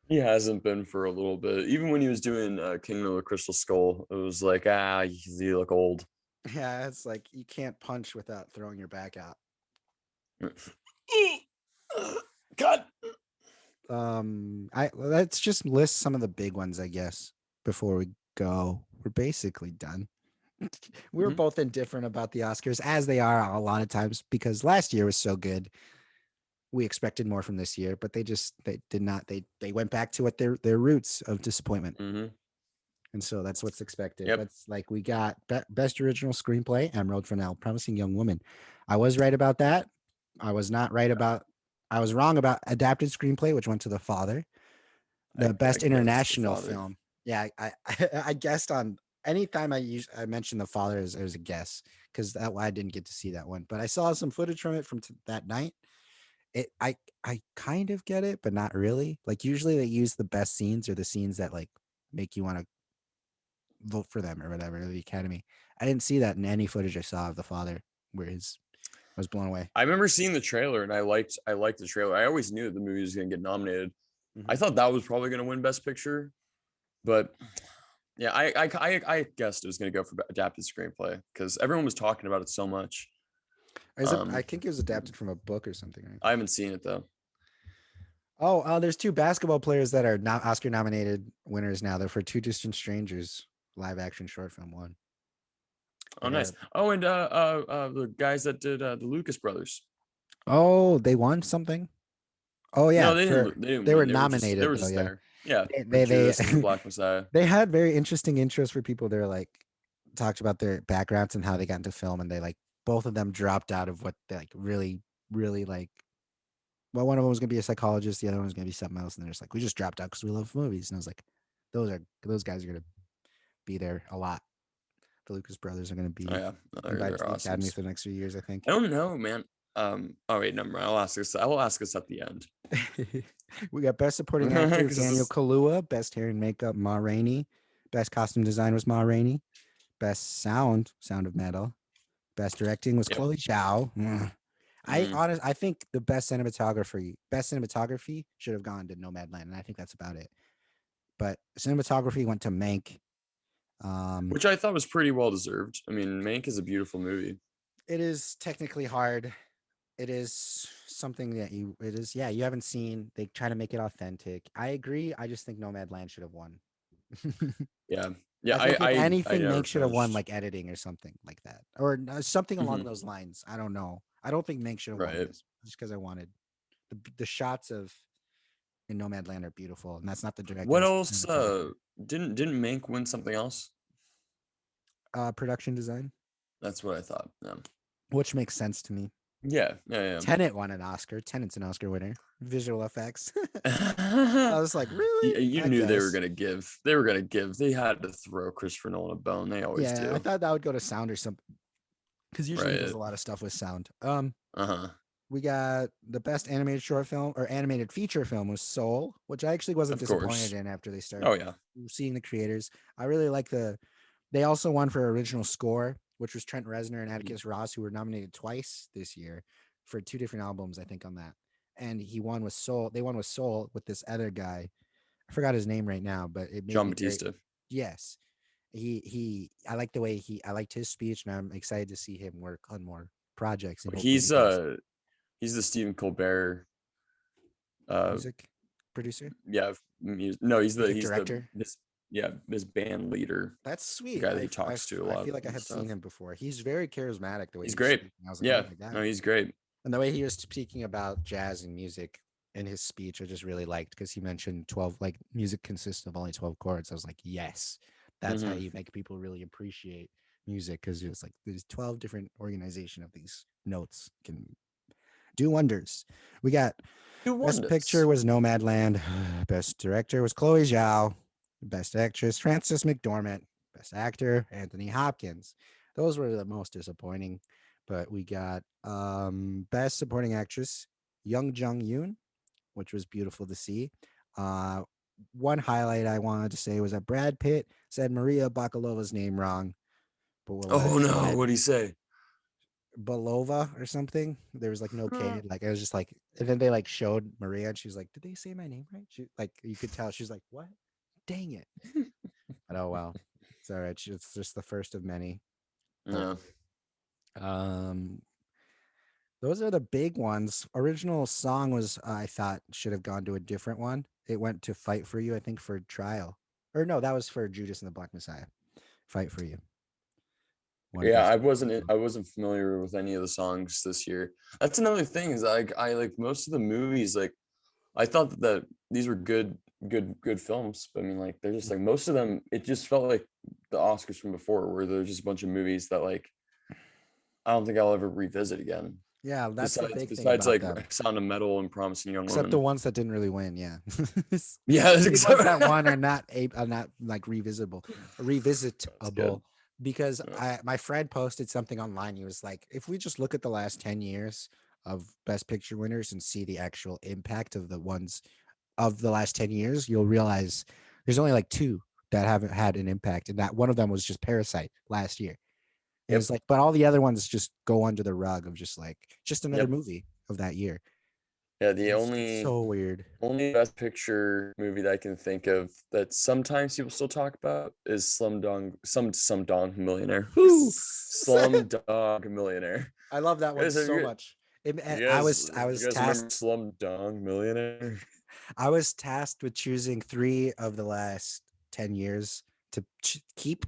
Speaker 2: he hasn't been for a little bit. Even when he was doing Kingdom of the Crystal Skull, it was like, you look old.
Speaker 1: Yeah, it's like you can't punch without throwing your back out.
Speaker 2: God.
Speaker 1: Let's just list some of the big ones, I guess, before we go. We're basically done. We're
Speaker 2: Mhm.
Speaker 1: both indifferent about the Oscars, as they are a lot of times, because last year was so good. We expected more from this year, but they did not. They went back to what their roots of disappointment,
Speaker 2: Mhm.
Speaker 1: and so that's what's expected.
Speaker 2: Yep.
Speaker 1: That's like we got best original screenplay, Emerald Fennell, Promising Young Woman. I was right about that. I was not right about. I was wrong about adapted screenplay, which went to The Father. The
Speaker 2: I
Speaker 1: best
Speaker 2: guess the
Speaker 1: international
Speaker 2: father.
Speaker 1: film. Yeah, I guessed on anytime I mentioned The Father as a guess because that I didn't get to see that one, but I saw some footage from it from that night. It I kind of get it, but not really. Like usually they use the best scenes or the scenes that like make you want to vote for them or whatever, the Academy. I didn't see that in any footage I saw of The Father, where his I was blown away.
Speaker 2: I remember seeing the trailer and I liked the trailer. I always knew the movie was gonna get nominated. I
Speaker 1: Mhm.
Speaker 2: thought that was probably gonna win Best Picture, but yeah, I guessed it was gonna go for adapted screenplay because everyone was talking about it so much.
Speaker 1: Is it? I think it was adapted from a book or something, right?
Speaker 2: I haven't seen it though.
Speaker 1: Oh, there's two basketball players that are not Oscar nominated winners now. They're for Two Distant Strangers live action short film one.
Speaker 2: Oh,
Speaker 1: They
Speaker 2: nice.
Speaker 1: got
Speaker 2: Oh, and the guys that did the Lucas brothers.
Speaker 1: they won something. Oh
Speaker 2: No,
Speaker 1: yeah,
Speaker 2: they didn't.
Speaker 1: for
Speaker 2: They didn't
Speaker 1: they were
Speaker 2: win. They
Speaker 1: nominated
Speaker 2: were
Speaker 1: though.
Speaker 2: just
Speaker 1: Yeah,
Speaker 2: there. Yeah, for
Speaker 1: they
Speaker 2: Judas and the Black Messiah.
Speaker 1: they had very interesting intros for people. They're like talked about their backgrounds and how they got into film, and they like both of them dropped out of what they like really like. Well, one of them was gonna be a psychologist, the other one was gonna be something else, and they're just like, we just dropped out because we love movies. And I was like, those guys are gonna be there a lot. The Lucas brothers are gonna
Speaker 2: Oh
Speaker 1: be
Speaker 2: yeah,
Speaker 1: invited to
Speaker 2: they're
Speaker 1: the
Speaker 2: awesome.
Speaker 1: Academy for the next few years, I think.
Speaker 2: I don't know, man. Oh wait, never mind. I will ask this at the end.
Speaker 1: We got best supporting actor
Speaker 2: Because
Speaker 1: Daniel
Speaker 2: this.
Speaker 1: Kaluuya, best hair and makeup Ma Rainey, best costume design was Ma Rainey, best Sound of Metal, best directing was
Speaker 2: Yep.
Speaker 1: Chloe Zhao.
Speaker 2: Mm,
Speaker 1: I think the best cinematography should have gone to Nomadland, and I think that's about it. But cinematography went to Mank. Um,
Speaker 2: which I thought was pretty well deserved. I mean, Mank is a beautiful movie.
Speaker 1: it is technically hard. It is something that it is, yeah, you haven't seen. They try to make it authentic. I agree. I just think Nomadland should have won.
Speaker 2: Yeah, yeah.
Speaker 1: I think if
Speaker 2: I
Speaker 1: anything,
Speaker 2: never
Speaker 1: Mank should have won
Speaker 2: finished.
Speaker 1: like editing or something like that, or something along
Speaker 2: Hmm.
Speaker 1: those lines. I don't know. I don't think Mank should have won
Speaker 2: Right.
Speaker 1: this just because I wanted the shots of in Nomadland are beautiful, and that's not the director,
Speaker 2: What
Speaker 1: that's the
Speaker 2: else?
Speaker 1: cinematographer.
Speaker 2: Didn't Mank win something else?
Speaker 1: Production design,
Speaker 2: That's what I thought. Yeah.
Speaker 1: which makes sense to me.
Speaker 2: Yeah. Yeah.
Speaker 1: Tenet won an Oscar. Tenet's an Oscar winner. Visual effects. I
Speaker 2: Yeah.
Speaker 1: was like, really?
Speaker 2: You
Speaker 1: I
Speaker 2: knew they were
Speaker 1: guess.
Speaker 2: gonna give. They were gonna give. They had to throw Christopher Nolan a bone. They always
Speaker 1: Yeah, I
Speaker 2: do.
Speaker 1: thought that would go to sound or something because usually he does
Speaker 2: Right.
Speaker 1: a lot of stuff with sound.
Speaker 2: Uh-huh.
Speaker 1: We got the best animated short film or animated feature film was Soul, which I actually wasn't
Speaker 2: Of
Speaker 1: disappointed
Speaker 2: course.
Speaker 1: in after they start
Speaker 2: Oh yeah.
Speaker 1: seeing the creators. I really like they also won for original score, which was Trent Reznor and
Speaker 2: Mhm.
Speaker 1: Atticus Ross, who were nominated twice this year for two different albums, I think, on that. And he won with Soul. They won with Soul with this other guy. I forgot his name right now, but it made
Speaker 2: John
Speaker 1: me very,
Speaker 2: Batista.
Speaker 1: yes. I like the way I liked his speech, and I'm excited to see him work on more projects and hopefully
Speaker 2: He's
Speaker 1: he does.
Speaker 2: uh he's the Stephen Colbert uh
Speaker 1: Music producer,
Speaker 2: yeah, no,
Speaker 1: music
Speaker 2: he's the
Speaker 1: director.
Speaker 2: this yeah, his band leader,
Speaker 1: That's
Speaker 2: the
Speaker 1: sweet.
Speaker 2: guy that he talks to a
Speaker 1: I
Speaker 2: lot
Speaker 1: feel like I
Speaker 2: and
Speaker 1: had seen
Speaker 2: stuff.
Speaker 1: him before. He's very charismatic the way
Speaker 2: He's
Speaker 1: he was
Speaker 2: great.
Speaker 1: speaking. I was like, oh
Speaker 2: Yeah.
Speaker 1: my
Speaker 2: No,
Speaker 1: god.
Speaker 2: he's great.
Speaker 1: And the way he was speaking about jazz and music in his speech, I just really liked because he mentioned 12, like music consists of only 12 chords. I was like, yes, that's how
Speaker 2: Hmm.
Speaker 1: you make people really appreciate music because it's like there's 12 different organization of these notes can do wonders. We got
Speaker 2: Two
Speaker 1: best picture
Speaker 2: wonders.
Speaker 1: was Nomadland. Best director was Chloe Zhao. Best actress, Frances McDormand. Best actor, Anthony Hopkins. Those were the most disappointing. But we got best supporting actress, Young Jung Yoon, which was beautiful to see. Uh, one highlight I wanted to say was that Brad Pitt said Maria Bakalova's name wrong, but we'll let it
Speaker 2: Oh no,
Speaker 1: slide.
Speaker 2: what'd he say?
Speaker 1: Balova or something. There was like no
Speaker 2: Huh.
Speaker 1: K. Like it was just like, and then they like showed Maria, and she was like, "Did they say my name right?" She like you could tell she's like, "What? Dang it!" But oh well, it's all right. It's just the first of many.
Speaker 2: No.
Speaker 1: Hopefully, um, Those are the big ones. Original song was I thought should have gone to a different one. It went to Fight for You, I think, for Trial. Or no, that was for Judas and the Black Messiah. Fight for You won
Speaker 2: Yeah,
Speaker 1: best.
Speaker 2: I wasn't familiar with any of the songs this year. That's another thing is like I like most of the movies. Like I thought that these were good films, but I mean like they're just like most of them. It just felt like the Oscars from before, where there's just a bunch of movies that like I don't think I'll ever revisit again.
Speaker 1: Yeah, that's the
Speaker 2: Besides
Speaker 1: big thing
Speaker 2: besides
Speaker 1: about
Speaker 2: like
Speaker 1: them.
Speaker 2: Sound of Metal and Promising Young
Speaker 1: Except the
Speaker 2: Woman.
Speaker 1: ones that didn't really win, yeah.
Speaker 2: Yeah,
Speaker 1: The ones that won are not like
Speaker 2: that's good.
Speaker 1: revisitable because
Speaker 2: Yeah.
Speaker 1: my friend posted something online. He was like, if we just look at the last 10 years of best picture winners and see the actual impact of the ones of the last 10 years, you'll realize there's only like two that haven't had an impact. And that one of them was just Parasite last year. It
Speaker 2: Yep.
Speaker 1: was like, but all the other ones just go under the rug of just like just another
Speaker 2: Yep.
Speaker 1: movie of that year.
Speaker 2: Yeah. The
Speaker 1: It's so weird.
Speaker 2: only Best Picture movie that I can think of that sometimes people still talk about is Slumdog Millionaire. Whoo! Slumdog Millionaire.
Speaker 1: I love that
Speaker 2: You
Speaker 1: one
Speaker 2: guys, have
Speaker 1: so
Speaker 2: you,
Speaker 1: much. It,
Speaker 2: you
Speaker 1: I
Speaker 2: guys,
Speaker 1: was I
Speaker 2: you
Speaker 1: was
Speaker 2: guys remember
Speaker 1: tasked
Speaker 2: Slumdog Millionaire?
Speaker 1: I was tasked with choosing 3 of the last 10 years to keep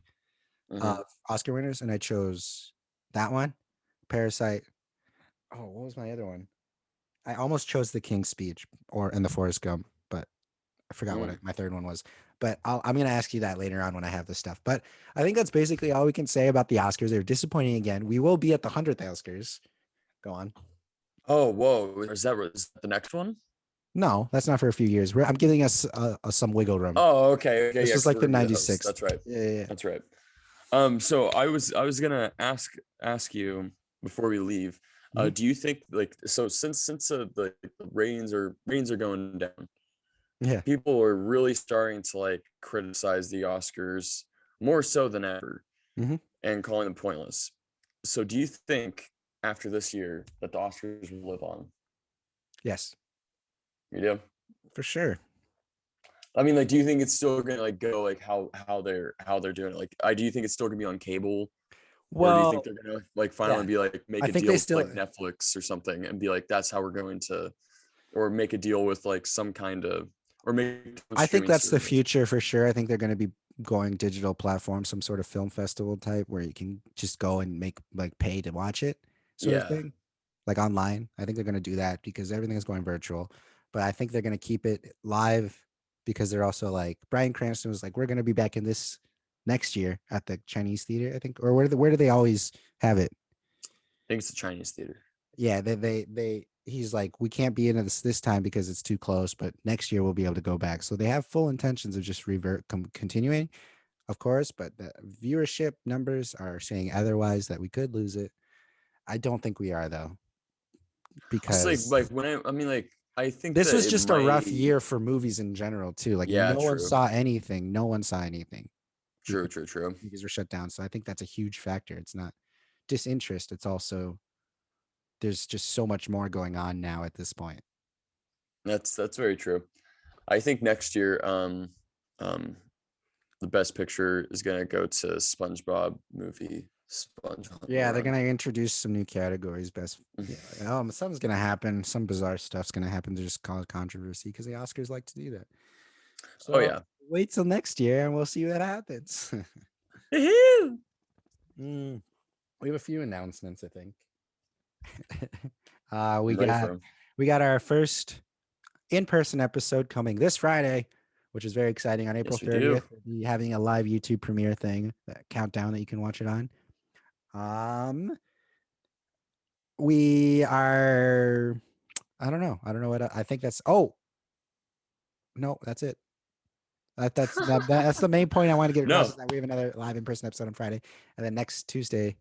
Speaker 2: Hmm.
Speaker 1: Oscar winners, and I chose that one, Parasite. Oh, what was my other one? I almost chose The King's Speech or and The Forrest Gump, but I forgot what
Speaker 2: Mm.
Speaker 1: my third one was. But I'm going to ask you that later on when I have this stuff. But I think that's basically all we can say about the Oscars. They're disappointing again. We will be at the 100th Oscars. Go on.
Speaker 2: Oh, whoa! Is that the next one?
Speaker 1: No, that's not for a few years. I'm giving us some wiggle room.
Speaker 2: Oh, okay, okay,
Speaker 1: This
Speaker 2: yeah,
Speaker 1: was
Speaker 2: because
Speaker 1: like
Speaker 2: we're
Speaker 1: the
Speaker 2: gonna be the host.
Speaker 1: 96th.
Speaker 2: That's right.
Speaker 1: Yeah, yeah, yeah.
Speaker 2: That's right. So I was gonna ask you before we leave.
Speaker 1: Mhm.
Speaker 2: Do you think like so since the ratings are going down,
Speaker 1: Yeah.
Speaker 2: people are really starting to like criticize the Oscars more so than ever
Speaker 1: Mhm.
Speaker 2: and calling them pointless. So do you think after this year that the Oscars will live on?
Speaker 1: Yes,
Speaker 2: You do?
Speaker 1: for sure.
Speaker 2: I mean, like, do you think it's still gonna like go like how they're doing it? Like, I do you think it's still gonna be on cable, or do you think
Speaker 1: Well,
Speaker 2: they're gonna like finally
Speaker 1: yeah.
Speaker 2: be like
Speaker 1: I
Speaker 2: make a
Speaker 1: think they
Speaker 2: deal with
Speaker 1: still
Speaker 2: like Netflix or something and be like that's how we're going to, or make a deal with like some kind of or make a
Speaker 1: I think
Speaker 2: streaming
Speaker 1: that's the
Speaker 2: service?
Speaker 1: future for sure. I think they're going to be going digital platform, some sort of film festival type where you can just go and make like pay to watch it sort of
Speaker 2: Yeah,
Speaker 1: thing. Like online. I think they're going to do that because everything is going virtual. But I think they're going to keep it live because they're also like Brian Cranston was like, we're going to be back in this next year at the Chinese theater, I think, or where do they always have it?
Speaker 2: I think it's the Chinese theater.
Speaker 1: Yeah, he's like, we can't be in this time because it's too close, but next year we'll be able to go back. So they have full intentions of just continuing, of course, but the viewership numbers are saying otherwise that we could lose it. I don't think we are though,
Speaker 2: I'll say
Speaker 1: because
Speaker 2: like when I mean like I think
Speaker 1: this
Speaker 2: that
Speaker 1: was
Speaker 2: it
Speaker 1: just a rough
Speaker 2: might.
Speaker 1: year for movies in general too. Like
Speaker 2: Yeah,
Speaker 1: no one
Speaker 2: true,
Speaker 1: saw anything. No one saw anything
Speaker 2: true,
Speaker 1: because
Speaker 2: true, true.
Speaker 1: movies were shut down. So I think that's a huge factor. It's not disinterest. It's also there's just so much more going on now at this point.
Speaker 2: That's very true. I think next year, um, the best picture is gonna go to SpongeBob movie, Sponge on the
Speaker 1: Yeah, they're
Speaker 2: Run.
Speaker 1: gonna introduce some new categories. Best, yeah, something's gonna happen. Some bizarre stuff's gonna happen to just cause controversy because the Oscars like to do that.
Speaker 2: Oh
Speaker 1: So
Speaker 2: yeah.
Speaker 1: wait till next year and we'll see what happens.
Speaker 2: I'm
Speaker 1: Mm, we have a few announcements, I think. We
Speaker 2: ready
Speaker 1: got
Speaker 2: for him.
Speaker 1: our first in-person episode coming this Friday, which is very exciting. On April
Speaker 2: Yes, we do.
Speaker 1: 30th, we'll be having a live YouTube premiere thing, that countdown that you can watch it on. Um, we are I don't know. I don't know what I think that's. Oh no, that's it. That's the main point I want to get across
Speaker 2: No,
Speaker 1: is that we have another live in person episode on Friday, and then next Tuesday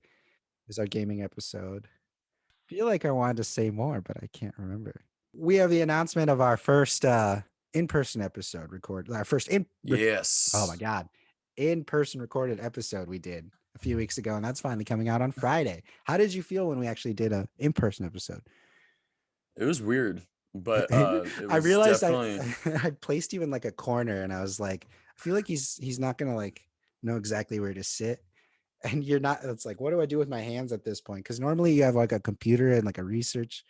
Speaker 1: is our gaming episode. I feel like I wanted to say more, but I can't remember. We have the announcement of our first in person episode recorded. Our first oh my
Speaker 2: yes,
Speaker 1: god, in person recorded episode we did a few weeks ago, and that's finally coming out on Friday. How did you feel when we actually did a in person episode?
Speaker 2: it was weird, but it
Speaker 1: I
Speaker 2: was
Speaker 1: realized
Speaker 2: definitely.
Speaker 1: I placed you in like a corner, and I was like, I feel like he's not gonna like know exactly where to sit. and you're not. It's like, what do I do with my hands at this point? Because normally you have like a computer and like a research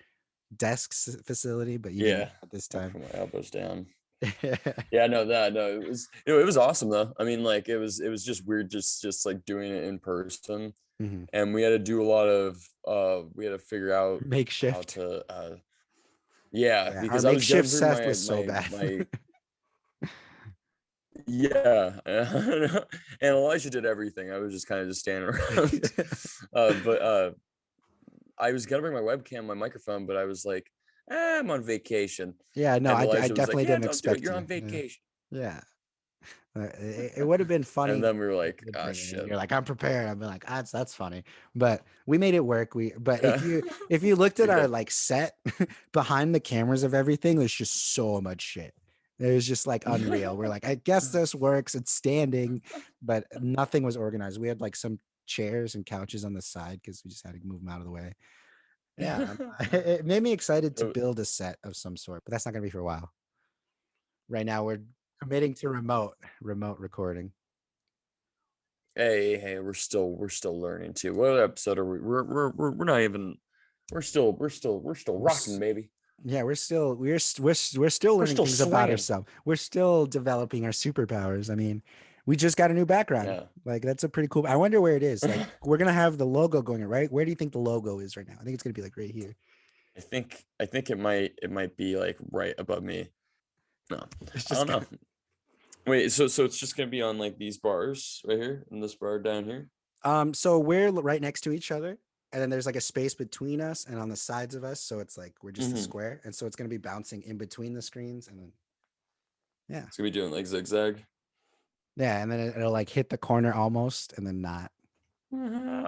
Speaker 1: desk facility, but you didn't
Speaker 2: Yeah,
Speaker 1: at this
Speaker 2: I
Speaker 1: time.
Speaker 2: put my elbows down. Yeah, no, it was awesome though. I mean, like it was just weird, just like doing it in person,
Speaker 1: Mhm.
Speaker 2: and we had to do a lot of we had to figure out how
Speaker 1: Makeshift.
Speaker 2: to yeah,
Speaker 1: Yeah, our
Speaker 2: because I was going
Speaker 1: makeshift
Speaker 2: through
Speaker 1: Seth was so bad.
Speaker 2: my yeah, and Elijah did everything. I was just kind of just standing around. But I was gonna bring my webcam, my microphone, but I was like, I'm on vacation.
Speaker 1: Yeah, no,
Speaker 2: And
Speaker 1: I
Speaker 2: Elijah was like,
Speaker 1: definitely
Speaker 2: yeah,
Speaker 1: didn't
Speaker 2: don't do it.
Speaker 1: expect
Speaker 2: You're
Speaker 1: you.
Speaker 2: on vacation.
Speaker 1: Yeah. It would have been
Speaker 2: And
Speaker 1: funny
Speaker 2: then we were
Speaker 1: if
Speaker 2: like,
Speaker 1: you did
Speaker 2: ah,
Speaker 1: bring it, and
Speaker 2: shit.
Speaker 1: you're like, I'm prepared. I'd be like, that's funny. But we made it work. But
Speaker 2: Yeah.
Speaker 1: if you looked at
Speaker 2: We
Speaker 1: our
Speaker 2: did.
Speaker 1: like set behind the cameras of everything, there's just so much shit. It was just like unreal. We're like, I guess this works. It's standing, but nothing was organized. We had like some chairs and couches on the side because we just had to move them out of the way. Yeah, it made me excited to
Speaker 2: So,
Speaker 1: build a set of some sort, but that's not gonna be for a while. Right now, we're committing to remote recording.
Speaker 2: hey, we're still learning too. What episode are we? We're not even. We're still
Speaker 1: We're
Speaker 2: rocking, baby.
Speaker 1: yeah, we're still
Speaker 2: We're
Speaker 1: learning
Speaker 2: still
Speaker 1: things about
Speaker 2: swinging.
Speaker 1: ourselves. We're still developing our superpowers. I mean, we just got a new background.
Speaker 2: Yeah.
Speaker 1: Like that's a pretty cool. I wonder where it is. Like we're gonna have the logo going right. Where do you think the logo is right now? I think it's gonna be like right here.
Speaker 2: I think it might be like right above me. No,
Speaker 1: It's
Speaker 2: I
Speaker 1: just
Speaker 2: don't
Speaker 1: gonna.
Speaker 2: know. Wait, so it's just gonna be on like these bars right here and this bar down here.
Speaker 1: So we're right next to each other, and then there's like a space between us and on the sides of us. So it's like we're just a
Speaker 2: Mm-hmm.
Speaker 1: square, and so it's gonna be bouncing in between the screens, and then yeah,
Speaker 2: It's gonna be doing like zigzag.
Speaker 1: yeah, and then it'll like hit the corner almost, and then not.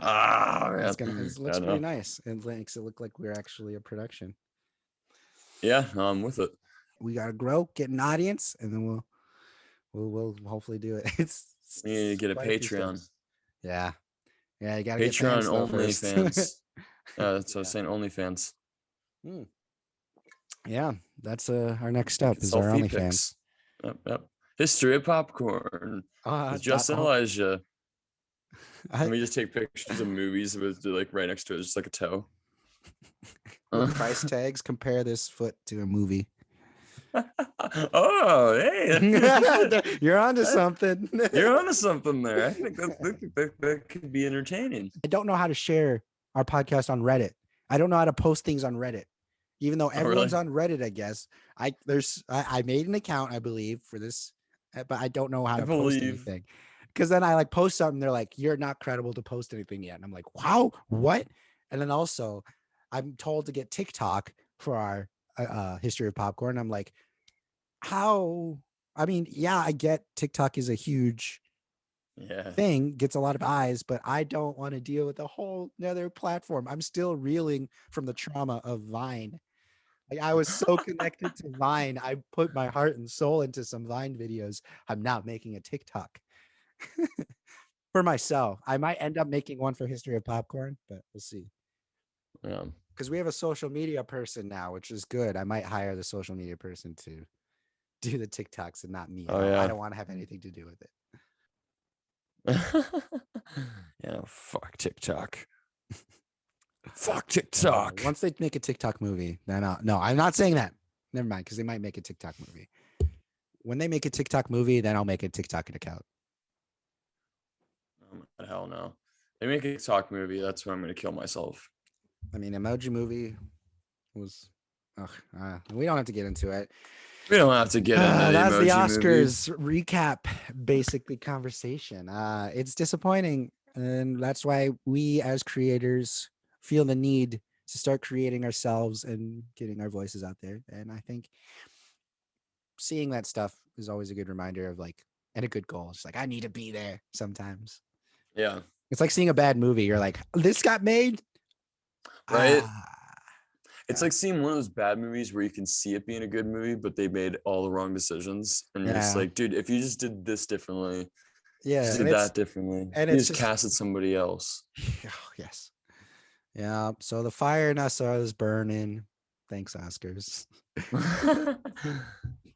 Speaker 2: Ah,
Speaker 1: It's
Speaker 2: man.
Speaker 1: gonna. It
Speaker 2: I
Speaker 1: looks
Speaker 2: don't
Speaker 1: pretty
Speaker 2: know.
Speaker 1: nice. It makes it look like we're actually a production.
Speaker 2: Yeah, no, I'm with it.
Speaker 1: We gotta grow, get an audience, and then we'll hopefully do it.
Speaker 2: We need to
Speaker 1: It's
Speaker 2: get a
Speaker 1: quite a few
Speaker 2: Patreon.
Speaker 1: steps. Yeah, yeah. You gotta get
Speaker 2: Patreon
Speaker 1: fans though
Speaker 2: only
Speaker 1: first.
Speaker 2: fans. That's what I was
Speaker 1: Yeah.
Speaker 2: saying, OnlyFans.
Speaker 1: Hmm. Yeah, that's our next
Speaker 2: We
Speaker 1: step
Speaker 2: could
Speaker 1: is
Speaker 2: sell
Speaker 1: our
Speaker 2: feed
Speaker 1: OnlyFans.
Speaker 2: pics. Yep, yep. History of popcorn with
Speaker 1: Dot
Speaker 2: Justin
Speaker 1: all.
Speaker 2: Elijah.
Speaker 1: I,
Speaker 2: And we just take pictures of movies with like right next to it, just like a toe.
Speaker 1: with price tags, compare this foot to a movie.
Speaker 2: Oh, hey,
Speaker 1: You're onto something.
Speaker 2: you're onto something there. I think that could be entertaining.
Speaker 1: I don't know how to share our podcast on Reddit. I don't know how to post things on Reddit, even though
Speaker 2: Oh,
Speaker 1: everyone's
Speaker 2: really?
Speaker 1: on Reddit. I guess I made an account, I believe, for this, but I don't know how
Speaker 2: I
Speaker 1: to post
Speaker 2: believe.
Speaker 1: anything. Because then I like post something, they're like, "You're not credible to post anything yet," and I'm like, "Wow, what?" And then also, I'm told to get TikTok for our history of popcorn. I'm like, how? I mean, yeah, I get TikTok is a huge
Speaker 2: Yeah.
Speaker 1: thing, gets a lot of eyes, but I don't want to deal with a whole another platform. I'm still reeling from the trauma of Vine. Like I was so connected to Vine. I put my heart and soul into some Vine videos. I'm not making a TikTok for myself. I might end up making one for History of Popcorn, but we'll see.
Speaker 2: Yeah.
Speaker 1: Because we have a social media person now, which is good. I might hire the social media person to do the TikToks and not me.
Speaker 2: Oh,
Speaker 1: I
Speaker 2: yeah.
Speaker 1: don't want to have anything to do with it.
Speaker 2: Yeah. Fuck TikTok. Fuck TikTok.
Speaker 1: Once they make a TikTok movie, then no, I'm not saying that. Never mind, because they might make a TikTok movie. When they make a TikTok movie, then I'll make a TikTok account.
Speaker 2: Oh, hell no. They make a TikTok movie. That's when I'm going to kill myself.
Speaker 1: I mean, Emoji Movie was. We don't have to get into it.
Speaker 2: We don't have to get into the
Speaker 1: That's the
Speaker 2: Emoji Movie.
Speaker 1: Oscars recap, basically conversation. It's disappointing, and that's why we as creators feel the need to start creating ourselves and getting our voices out there. And I think seeing that stuff is always a good reminder of like, and a good goal. It's like I need to be there sometimes.
Speaker 2: Yeah.
Speaker 1: It's like seeing a bad movie. You're like, this got made.
Speaker 2: Right.
Speaker 1: Ah,
Speaker 2: It's like seeing one of those bad movies where you can see it being a good movie, but they made all the wrong decisions. And you're just
Speaker 1: yeah,
Speaker 2: like, dude, if you just did this differently,
Speaker 1: yeah,
Speaker 2: just did that differently,
Speaker 1: and
Speaker 2: you
Speaker 1: it's
Speaker 2: just
Speaker 1: just
Speaker 2: casted somebody else.
Speaker 1: oh, yes, yeah. So the fire in us is burning. Thanks, Oscars.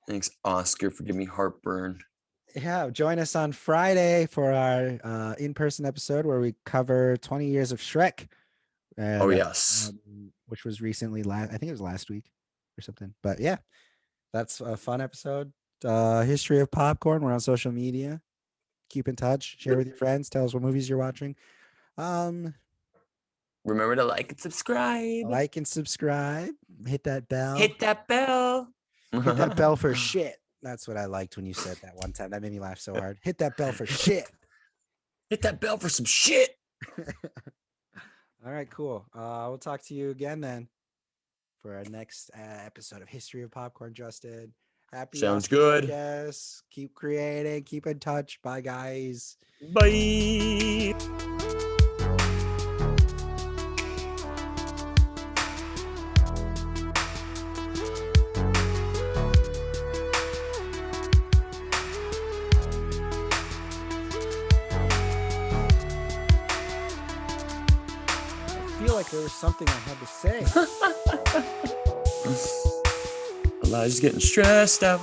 Speaker 2: Thanks, Oscar, for giving me heartburn.
Speaker 1: Yeah, join us on Friday for our in-person episode where we cover 20 years of Shrek,
Speaker 2: Oh
Speaker 1: and
Speaker 2: yes.
Speaker 1: which was recently last. I think it was last week or something. But yeah, that's a fun episode. History of popcorn. We're on social media. Keep in touch. Share with your friends. Tell us what movies you're watching. Um,
Speaker 2: Remember to like and subscribe.
Speaker 1: like and subscribe. Hit that bell.
Speaker 2: Hit that bell.
Speaker 1: Hit that bell for shit. That's what I liked when you said that one time. That made me laugh so hard. Hit that bell for shit.
Speaker 2: Hit that bell for some shit.
Speaker 1: All right, cool. We'll talk to you again then for our next episode of History of Popcorn, Justin. Happy
Speaker 2: Sounds
Speaker 1: Oscars, I
Speaker 2: good.
Speaker 1: guess. Keep creating, keep in touch. Bye, guys.
Speaker 2: Bye.
Speaker 1: I feel like there was something I had to say.
Speaker 2: Elijah's getting stressed out.